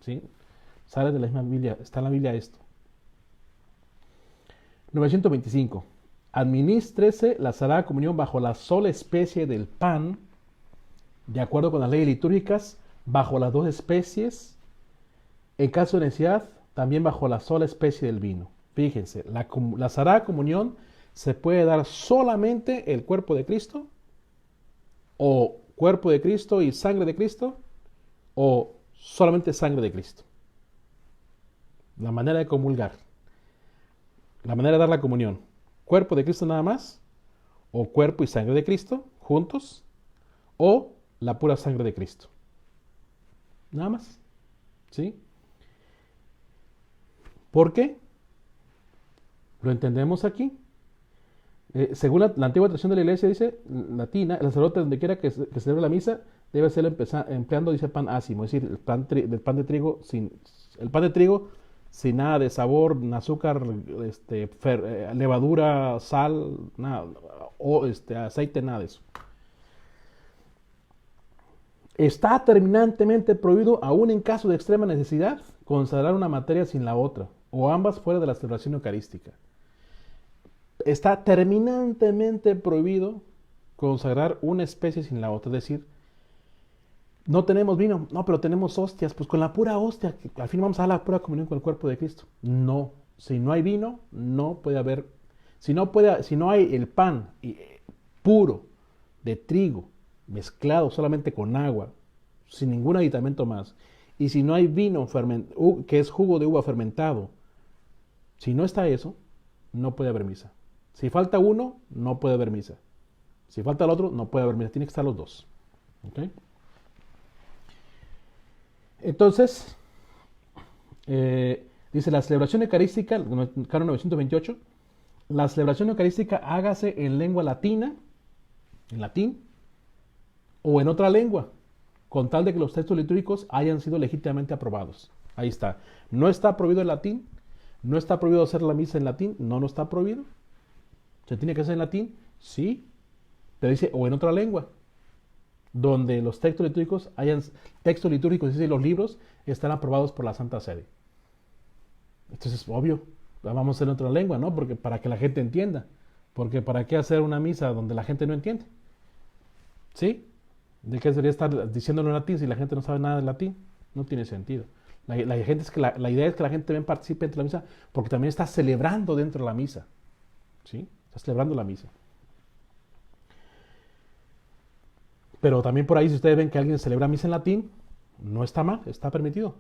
¿sí? Sale de la misma Biblia, está en la Biblia esto. 925. Administrese la Sagrada Comunión bajo la sola especie del pan, de acuerdo con las leyes litúrgicas, bajo las dos especies, en caso de necesidad, también bajo la sola especie del vino. Fíjense, la Sagrada Comunión se puede dar solamente el cuerpo de Cristo, o cuerpo de Cristo y sangre de Cristo, o solamente sangre de Cristo. La manera de comulgar, la manera de dar la comunión, cuerpo de Cristo nada más, o cuerpo y sangre de Cristo juntos, o la pura sangre de Cristo. Nada más. ¿Sí? ¿Por qué? Lo entendemos aquí. Según la antigua tradición de la iglesia, dice, latina, el sacerdote donde quiera que celebre la misa, debe ser empleando, dice, pan ácimo, es decir, el pan de trigo sin nada de sabor, azúcar, levadura, sal, nada, o aceite, nada de eso. Está terminantemente prohibido, aún en caso de extrema necesidad, consagrar una materia sin la otra, o ambas fuera de la celebración eucarística. Está terminantemente prohibido consagrar una especie sin la otra, es decir, no tenemos vino, no, pero tenemos hostias, pues con la pura hostia, al fin vamos a dar la pura comunión con el cuerpo de Cristo. No, si no hay vino, no puede haber, si no hay el pan puro de trigo mezclado solamente con agua, sin ningún aditamento más, y si no hay vino que es jugo de uva fermentado, si no está eso, no puede haber misa. Si falta uno, no puede haber misa. Si falta el otro, no puede haber misa. Tiene que estar los dos. ¿Okay? Entonces, dice la celebración eucarística, canon 928, la celebración eucarística hágase en lengua latina, en latín, o en otra lengua, con tal de que los textos litúrgicos hayan sido legítimamente aprobados. Ahí está. No está prohibido el latín, no está prohibido hacer la misa en latín, no está prohibido. ¿Se tiene que hacer en latín? Sí. Pero dice, o en otra lengua, donde los textos litúrgicos dice, los libros están aprobados por la Santa Sede. Entonces, obvio, vamos a hacer en otra lengua, ¿no? Porque para que la gente entienda. Porque ¿para qué hacer una misa donde la gente no entiende? ¿Sí? ¿De qué sería estar diciéndolo en latín si la gente no sabe nada de latín? No tiene sentido. La idea es que la gente también participe dentro de la misa, porque también está celebrando dentro de la misa. ¿Sí? Está celebrando la misa. Pero también por ahí, si ustedes ven que alguien celebra misa en latín, no está mal, está permitido.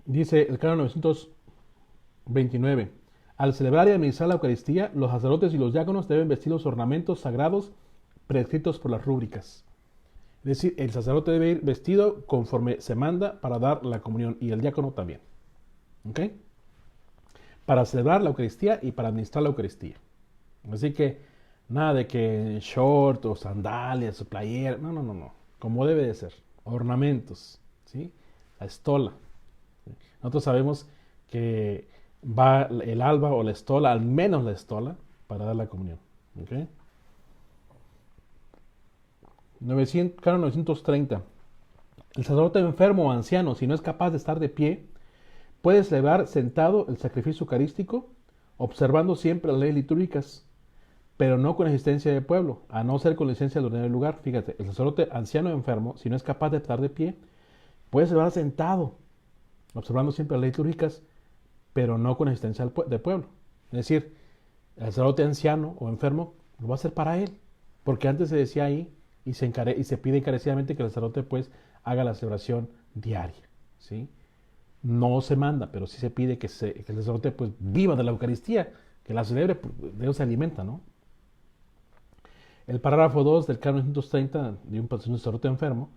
Dice el canon 929. Al celebrar y administrar la Eucaristía, los sacerdotes y los diáconos deben vestir los ornamentos sagrados prescritos por las rúbricas. Es decir, el sacerdote debe ir vestido conforme se manda para dar la comunión, y el diácono también. ¿Ok? Para celebrar la Eucaristía y para administrar la Eucaristía. Así que nada de que short o sandalias o playera, no. Como debe de ser. Ornamentos, ¿sí? La estola. Nosotros sabemos que va el alba o la estola, al menos la estola, para dar la comunión. ¿Okay? Canon 930. El sacerdote enfermo o anciano, si no es capaz de estar de pie, puede celebrar sentado el sacrificio eucarístico, observando siempre las leyes litúrgicas, pero no con asistencia del pueblo, a no ser con licencia del ordinario lugar. Fíjate, el sacerdote anciano o enfermo, si no es capaz de estar de pie, puede celebrar sentado, observando siempre las leyes litúrgicas, pero no con asistencia del pueblo. Es decir, el sacerdote anciano o enfermo lo va a hacer para él, porque antes se decía ahí y se pide encarecidamente que el sacerdote pues haga la celebración diaria, ¿sí? No se manda, pero sí se pide que el sacerdote pues viva de la Eucaristía, que la celebre, de eso se alimenta, ¿no? El parágrafo 2 del canon 930 de un sacerdote enfermo: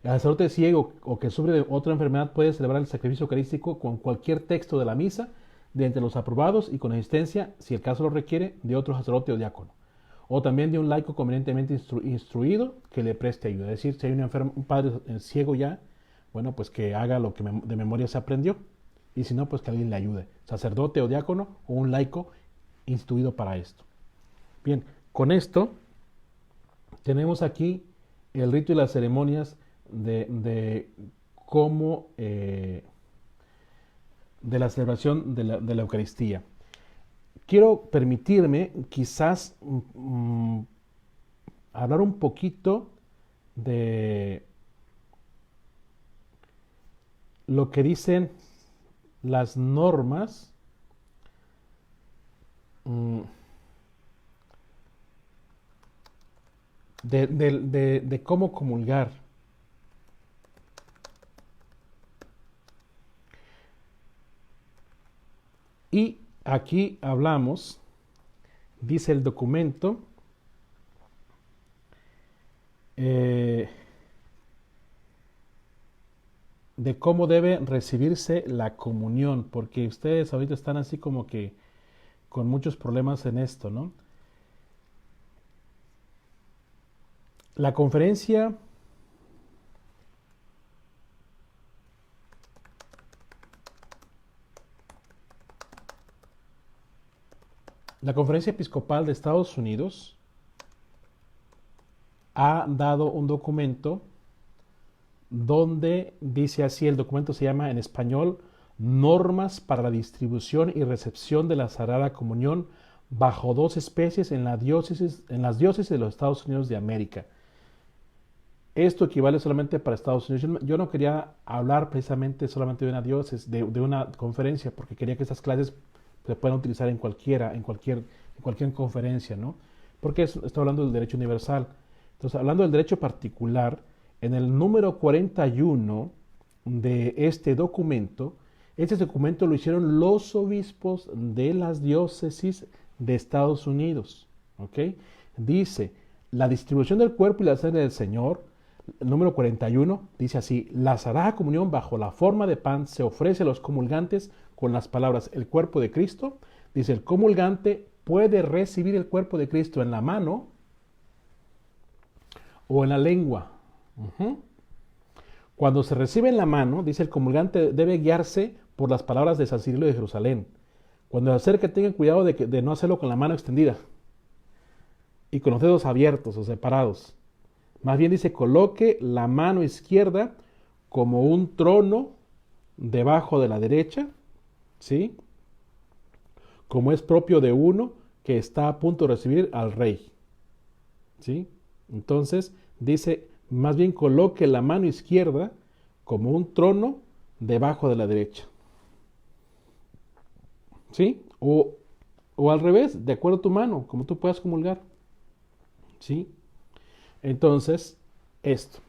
el sacerdote ciego o que sufre de otra enfermedad puede celebrar el sacrificio eucarístico con cualquier texto de la misa, de entre los aprobados, y con asistencia, si el caso lo requiere, de otro sacerdote o diácono, o también de un laico convenientemente instruido que le preste ayuda. Es decir, si hay un padre ciego ya, bueno, pues que haga lo que de memoria se aprendió, y si no, pues que alguien le ayude, sacerdote o diácono o un laico instruido para esto. Bien, con esto tenemos aquí el rito y las ceremonias de cómo de la celebración de la Eucaristía. Quiero permitirme quizás hablar un poquito de lo que dicen las normas de cómo comulgar. Y aquí hablamos, dice el documento, de cómo debe recibirse la comunión, porque ustedes ahorita están así como que con muchos problemas en esto, ¿no? La conferencia Episcopal de Estados Unidos ha dado un documento donde dice así, el documento se llama en español Normas para la distribución y recepción de la Sagrada Comunión bajo dos especies en las diócesis de los Estados Unidos de América. Esto equivale solamente para Estados Unidos. Yo no quería hablar precisamente solamente de una diócesis, de una conferencia, porque quería que estas clases se puedan utilizar en cualquier conferencia, ¿no? Porque estoy hablando del derecho universal. Entonces, hablando del derecho particular, en el número 41 de este documento lo hicieron los obispos de las diócesis de Estados Unidos, ¿ok? Dice, la distribución del cuerpo y la sangre del Señor, el número 41, dice así, la Sagrada Comunión bajo la forma de pan se ofrece a los comulgantes con las palabras, el cuerpo de Cristo. Dice, el comulgante puede recibir el cuerpo de Cristo en la mano o en la lengua. Cuando se recibe en la mano, dice el comulgante debe guiarse por las palabras de San Cirilo de Jerusalén. Cuando se acerque, tengan cuidado de no hacerlo con la mano extendida y con los dedos abiertos o separados. Más bien dice, coloque la mano izquierda como un trono debajo de la derecha, ¿sí? Como es propio de uno que está a punto de recibir al rey, ¿sí? Entonces dice, más bien coloque la mano izquierda como un trono debajo de la derecha, ¿sí? O al revés, de acuerdo a tu mano, como tú puedas comulgar, ¿sí? Entonces, esto.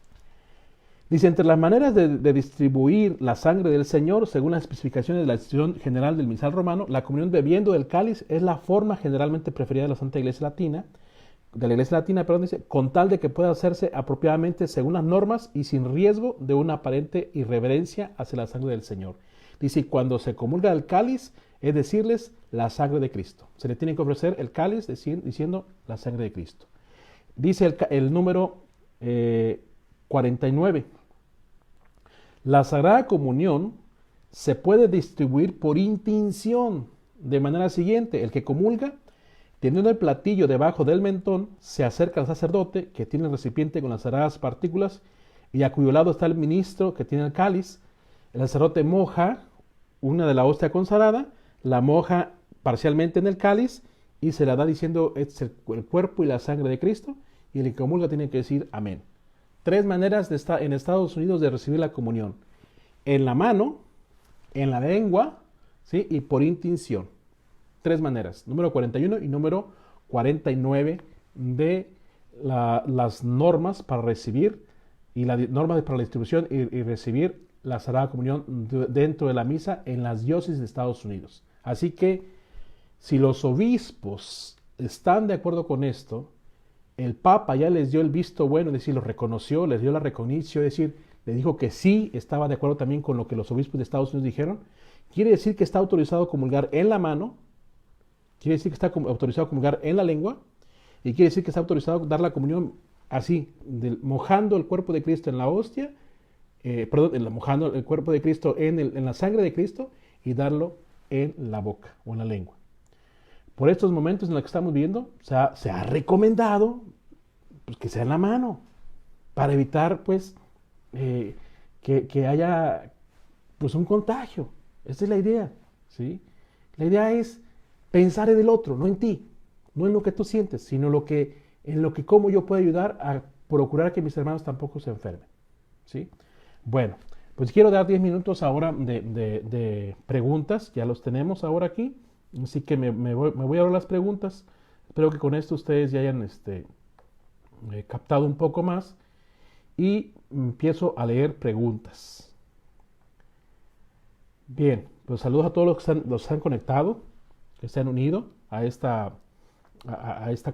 Dice, entre las maneras de distribuir la sangre del Señor, según las especificaciones de la institución general del misal romano, la comunión bebiendo del cáliz es la forma generalmente preferida de la Santa Iglesia Latina, dice, con tal de que pueda hacerse apropiadamente según las normas y sin riesgo de una aparente irreverencia hacia la sangre del Señor. Dice, cuando se comulga el cáliz, es decirles la sangre de Cristo. Se le tiene que ofrecer el cáliz diciendo la sangre de Cristo. Dice el número 49. La Sagrada Comunión se puede distribuir por intinción, de manera siguiente, el que comulga, teniendo el platillo debajo del mentón, se acerca al sacerdote, que tiene el recipiente con las sagradas partículas, y a cuyo lado está el ministro, que tiene el cáliz. El sacerdote moja una de la hostia consagrada, la moja parcialmente en el cáliz, y se la da diciendo, es el cuerpo y la sangre de Cristo, y el que comulga tiene que decir amén. Tres maneras en Estados Unidos de recibir la comunión: en la mano, en la lengua, ¿sí? Y por intinción. Tres maneras, número 41 y número 49 de las normas para recibir y las normas para la distribución y recibir la Sagrada Comunión dentro de la misa en las diócesis de Estados Unidos. Así que si los obispos están de acuerdo con esto, el Papa ya les dio el visto bueno, es decir, los reconoció, les dio la recognición, es decir, le dijo que sí estaba de acuerdo también con lo que los obispos de Estados Unidos dijeron. Quiere decir que está autorizado a comulgar en la mano, quiere decir que está autorizado a comulgar en la lengua, y quiere decir que está autorizado a dar la comunión así, mojando el cuerpo de Cristo en la hostia, mojando el cuerpo de Cristo en la sangre de Cristo y darlo en la boca o en la lengua. Por estos momentos en los que estamos viviendo, se ha recomendado pues, que sea en la mano, para evitar pues que haya pues un contagio. Esa es la idea, ¿sí? La idea es pensar en el otro, no en ti, no en lo que tú sientes, sino en lo que cómo yo puedo ayudar a procurar que mis hermanos tampoco se enfermen, ¿sí? Bueno, pues quiero dar 10 minutos ahora de preguntas, ya los tenemos ahora aquí. Así que me voy a ver las preguntas. Espero que con esto ustedes ya hayan captado un poco más. Y empiezo a leer preguntas. Bien, pues saludos a todos los que se han conectado, que se han unido a esta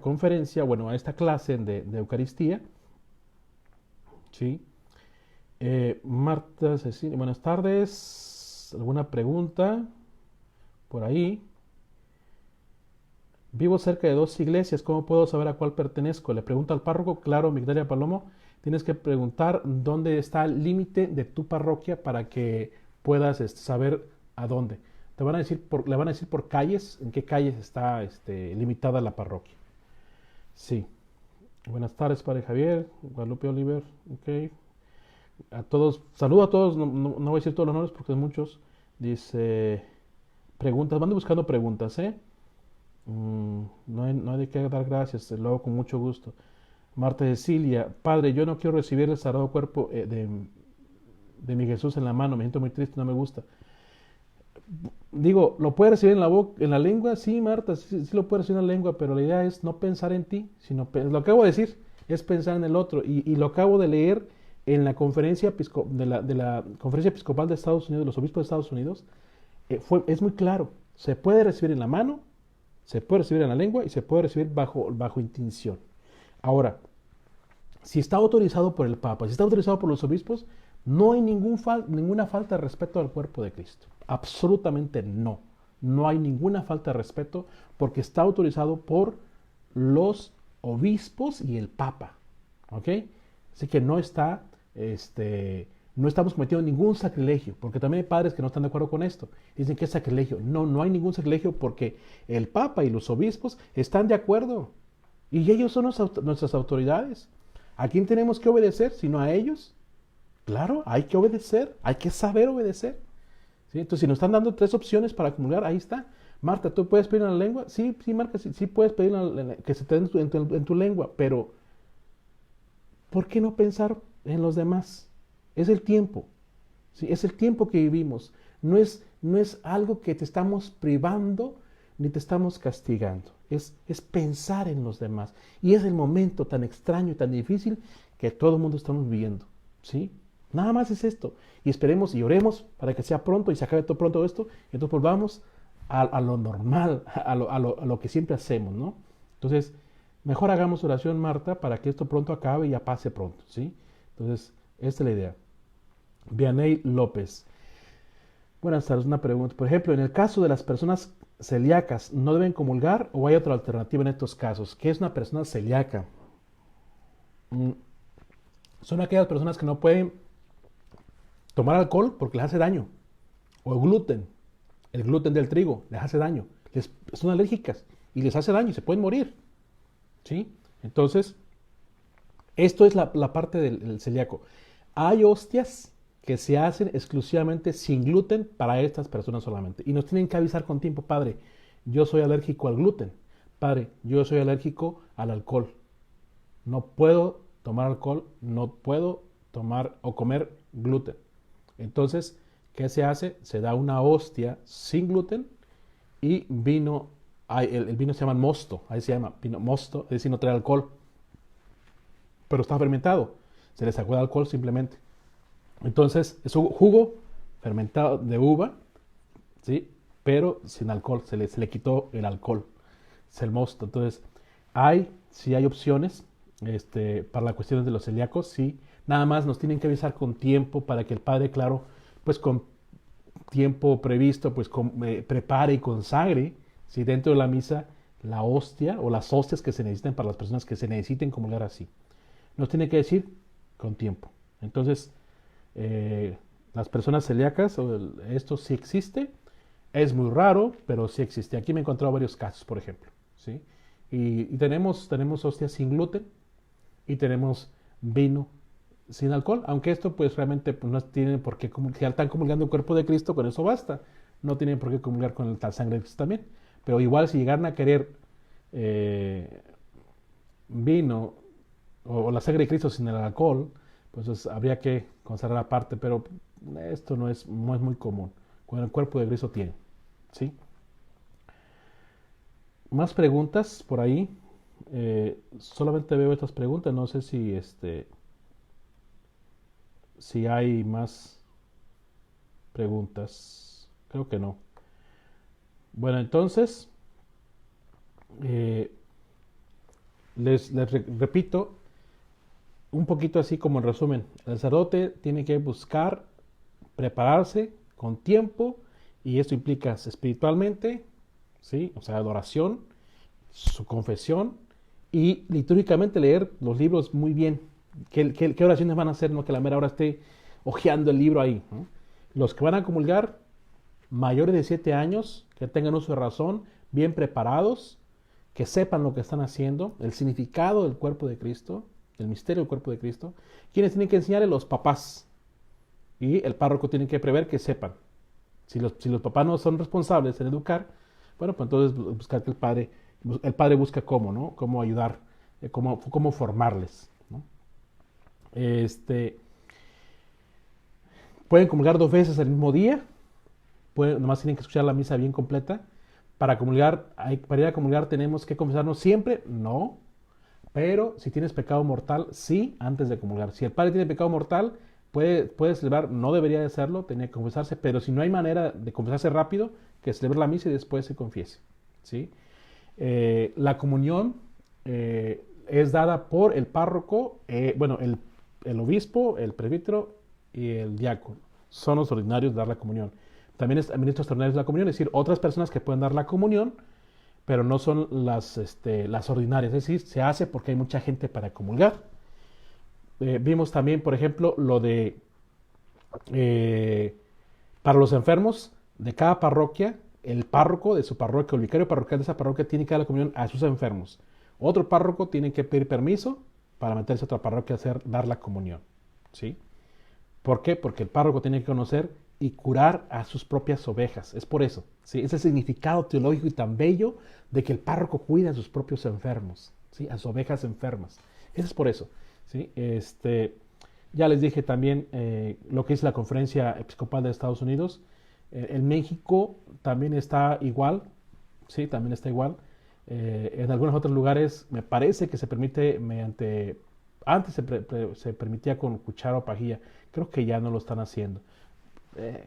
conferencia, bueno, a esta clase de Eucaristía. ¿Sí? Marta Cecilia, buenas tardes. ¿Alguna pregunta por ahí? Vivo cerca de dos iglesias, ¿cómo puedo saber a cuál pertenezco? Le pregunta al párroco. Claro, Migdalia Palomo, tienes que preguntar dónde está el límite de tu parroquia para que puedas saber a dónde. Le van a decir por calles, en qué calles está limitada la parroquia. Sí. Buenas tardes, Padre Javier. Guadalupe Oliver. Ok. A todos, saludo a todos, no voy a decir todos los nombres porque son muchos. Dice, preguntas, van buscando preguntas, ¿eh? No hay de qué dar gracias, lo hago con mucho gusto. Marta Cecilia, Padre, yo no quiero recibir el sagrado cuerpo de mi Jesús en la mano, me siento muy triste, no me gusta. Digo, ¿lo puede recibir en la boca, en la lengua? Sí, Marta, sí lo puede recibir en la lengua, pero la idea es no pensar en ti, sino lo que acabo de decir es pensar en el otro. Y lo acabo de leer en la conferencia de la conferencia episcopal de Estados Unidos, de los obispos de Estados Unidos. Es muy claro, se puede recibir en la mano, se puede recibir en la lengua y se puede recibir bajo intención. Ahora, si está autorizado por el Papa, si está autorizado por los obispos, no hay ninguna falta de respeto al cuerpo de Cristo. Absolutamente no. No hay ninguna falta de respeto porque está autorizado por los obispos y el Papa. ¿Ok? Así que no estamos cometiendo ningún sacrilegio, porque también hay padres que no están de acuerdo con esto. Dicen que es sacrilegio. No hay ningún sacrilegio porque el Papa y los obispos están de acuerdo. Y ellos son nuestras autoridades. ¿A quién tenemos que obedecer sino a ellos? Claro, hay que obedecer, hay que saber obedecer. ¿Sí? Entonces, si nos están dando 3 opciones para comulgar, ahí está. Marta, ¿tú puedes pedir en la lengua? Sí, Marta, sí puedes pedir que se te den en tu lengua, pero ¿por qué no pensar en los demás? Es el tiempo, ¿sí? Es el tiempo que vivimos. No es algo que te estamos privando ni te estamos castigando. Es pensar en los demás. Y es el momento tan extraño y tan difícil que todo el mundo estamos viviendo, ¿sí? Nada más es esto. Y esperemos y oremos para que sea pronto y se acabe todo pronto esto. Y entonces volvamos a lo normal, a lo que siempre hacemos, ¿no? Entonces, mejor hagamos oración, Marta, para que esto pronto acabe y ya pase pronto, ¿sí? Entonces, esta es la idea. Vianey López. Buenas tardes, una pregunta. Por ejemplo, en el caso de las personas celíacas, ¿no deben comulgar o hay otra alternativa en estos casos? ¿Qué es una persona celíaca? Son aquellas personas que no pueden tomar alcohol porque les hace daño. O el gluten del trigo les hace daño. Son alérgicas y les hace daño y se pueden morir, ¿sí? Entonces, esto es la parte del celíaco. Hay hostias que se hacen exclusivamente sin gluten para estas personas solamente. Y nos tienen que avisar con tiempo, Padre, yo soy alérgico al gluten. Padre, yo soy alérgico al alcohol. No puedo tomar alcohol, no puedo tomar o comer gluten. Entonces, ¿qué se hace? Se da una hostia sin gluten y vino, el vino se llama mosto, ahí se llama vino mosto, es decir, no trae alcohol, pero está fermentado. Se le sacó el alcohol simplemente. Entonces, es un jugo fermentado de uva, ¿sí? Pero sin alcohol, se le quitó el alcohol, es el mosto. Entonces, sí hay opciones para la cuestión de los celíacos, sí. Nada más nos tienen que avisar con tiempo para que el padre, claro, pues con tiempo previsto, pues prepare y consagre, ¿sí? Dentro de la misa, la hostia o las hostias que se necesiten para las personas que se necesiten comulgar así. Nos tiene que decir con tiempo. Entonces, las personas celíacas, esto sí existe, es muy raro, pero sí existe. Aquí me he encontrado varios casos, por ejemplo, ¿sí? Y tenemos hostias sin gluten y tenemos vino sin alcohol, aunque esto pues realmente pues, no tienen por qué si están comulgando el cuerpo de Cristo, con eso basta. No tienen por qué comulgar con la sangre de Cristo también. Pero igual si llegaran a querer vino o la sangre de Cristo sin el alcohol, pues habría que consagrar aparte, pero esto no es muy común. Con el cuerpo de Cristo tiene, ¿sí? Más preguntas por ahí. Solamente veo estas preguntas, no sé si hay más preguntas. Creo que no. Bueno, entonces, eh, les repito, un poquito así como en resumen, el sacerdote tiene que buscar prepararse con tiempo y esto implica espiritualmente, ¿sí? O sea, adoración, su confesión y litúrgicamente leer los libros muy bien. ¿Qué oraciones van a hacer? No que la mera hora esté hojeando el libro ahí, ¿no? Los que van a comulgar mayores de 7 años, que tengan uso de razón, bien preparados, que sepan lo que están haciendo, el significado del cuerpo de Cristo, el misterio del cuerpo de Cristo. ¿Quiénes tienen que enseñarle? Los papás, Y el párroco tiene que prever que sepan. Si los papás no son responsables en educar, bueno, pues entonces buscar que el padre busca cómo, ¿no? Cómo ayudar, cómo formarles, ¿no? Este, pueden comulgar 2 veces el mismo día, nomás tienen que escuchar la misa bien completa. Para ir a comulgar tenemos que confesarnos siempre, no, pero si tienes pecado mortal, sí, antes de comulgar. Si el padre tiene pecado mortal, puede celebrar, no debería de hacerlo, tenía que confesarse, pero si no hay manera de confesarse rápido, que celebre la misa y después se confiese, ¿sí? La comunión es dada por el párroco, bueno, el obispo, el presbítero y el diácono. Son los ordinarios de dar la comunión. También es ministros ordinarios de la comunión, es decir, otras personas que pueden dar la comunión, pero no son las ordinarias. Es decir, se hace porque hay mucha gente para comulgar. Vimos también, por ejemplo, lo de para los enfermos de cada parroquia, el párroco de su parroquia, el vicario parroquial de esa parroquia tiene que dar la comunión a sus enfermos. Otro párroco tiene que pedir permiso para meterse a otra parroquia a dar la comunión, ¿sí? ¿Por qué? Porque el párroco tiene que conocer y curar a sus propias ovejas. Es por eso, ¿sí? Es el significado teológico y tan bello de que el párroco cuida a sus propios enfermos, ¿sí? A sus ovejas enfermas. Eso es por eso, ¿sí? Ya les dije también lo que es la Conferencia Episcopal de Estados Unidos. En México también está igual, ¿sí? También está igual. En algunos otros lugares me parece que se permite antes se permitía con cuchara o pajilla. Creo que ya no lo están haciendo. Eh,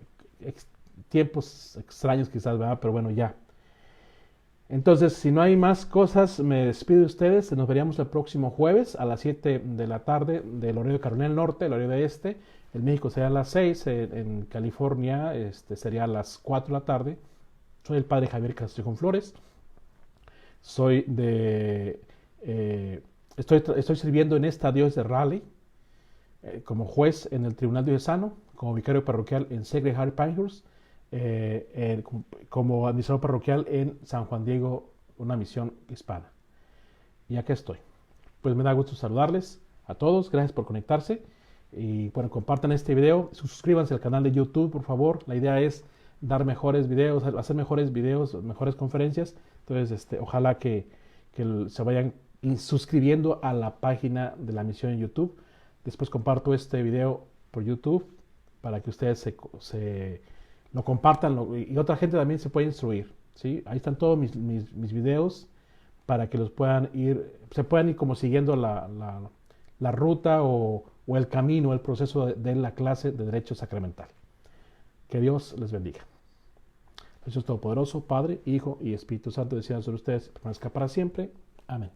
Tiempos extraños quizás, ¿verdad? Pero bueno, ya. Entonces, si no hay más cosas, me despido de ustedes. Nos veríamos el próximo jueves a las 7 de la tarde del horario de Carolina del Norte, el horario de este. En México sería a las 6, en California sería a las 4 de la tarde. Soy el padre Javier Castillón Flores. Estoy sirviendo en esta diócesis de Raleigh como juez en el Tribunal Diocesano, como vicario parroquial en Sacred Heart Pinehurst, como administrador parroquial en San Juan Diego, una misión hispana. Y aquí estoy. Pues me da gusto saludarles a todos, gracias por conectarse y bueno, compartan este video, suscríbanse al canal de YouTube, por favor. La idea es dar mejores videos, hacer mejores videos, mejores conferencias. Entonces, ojalá que se vayan suscribiendo a la página de la misión en YouTube. Después comparto este video por YouTube para que ustedes lo compartan y otra gente también se pueda instruir, ¿sí? Ahí están todos mis videos para que se puedan ir como siguiendo la ruta o el camino, el proceso de la clase de Derecho Sacramental. Que Dios les bendiga. Jesús Todopoderoso, Padre, Hijo y Espíritu Santo, descienda sobre ustedes, permanezca para siempre. Amén.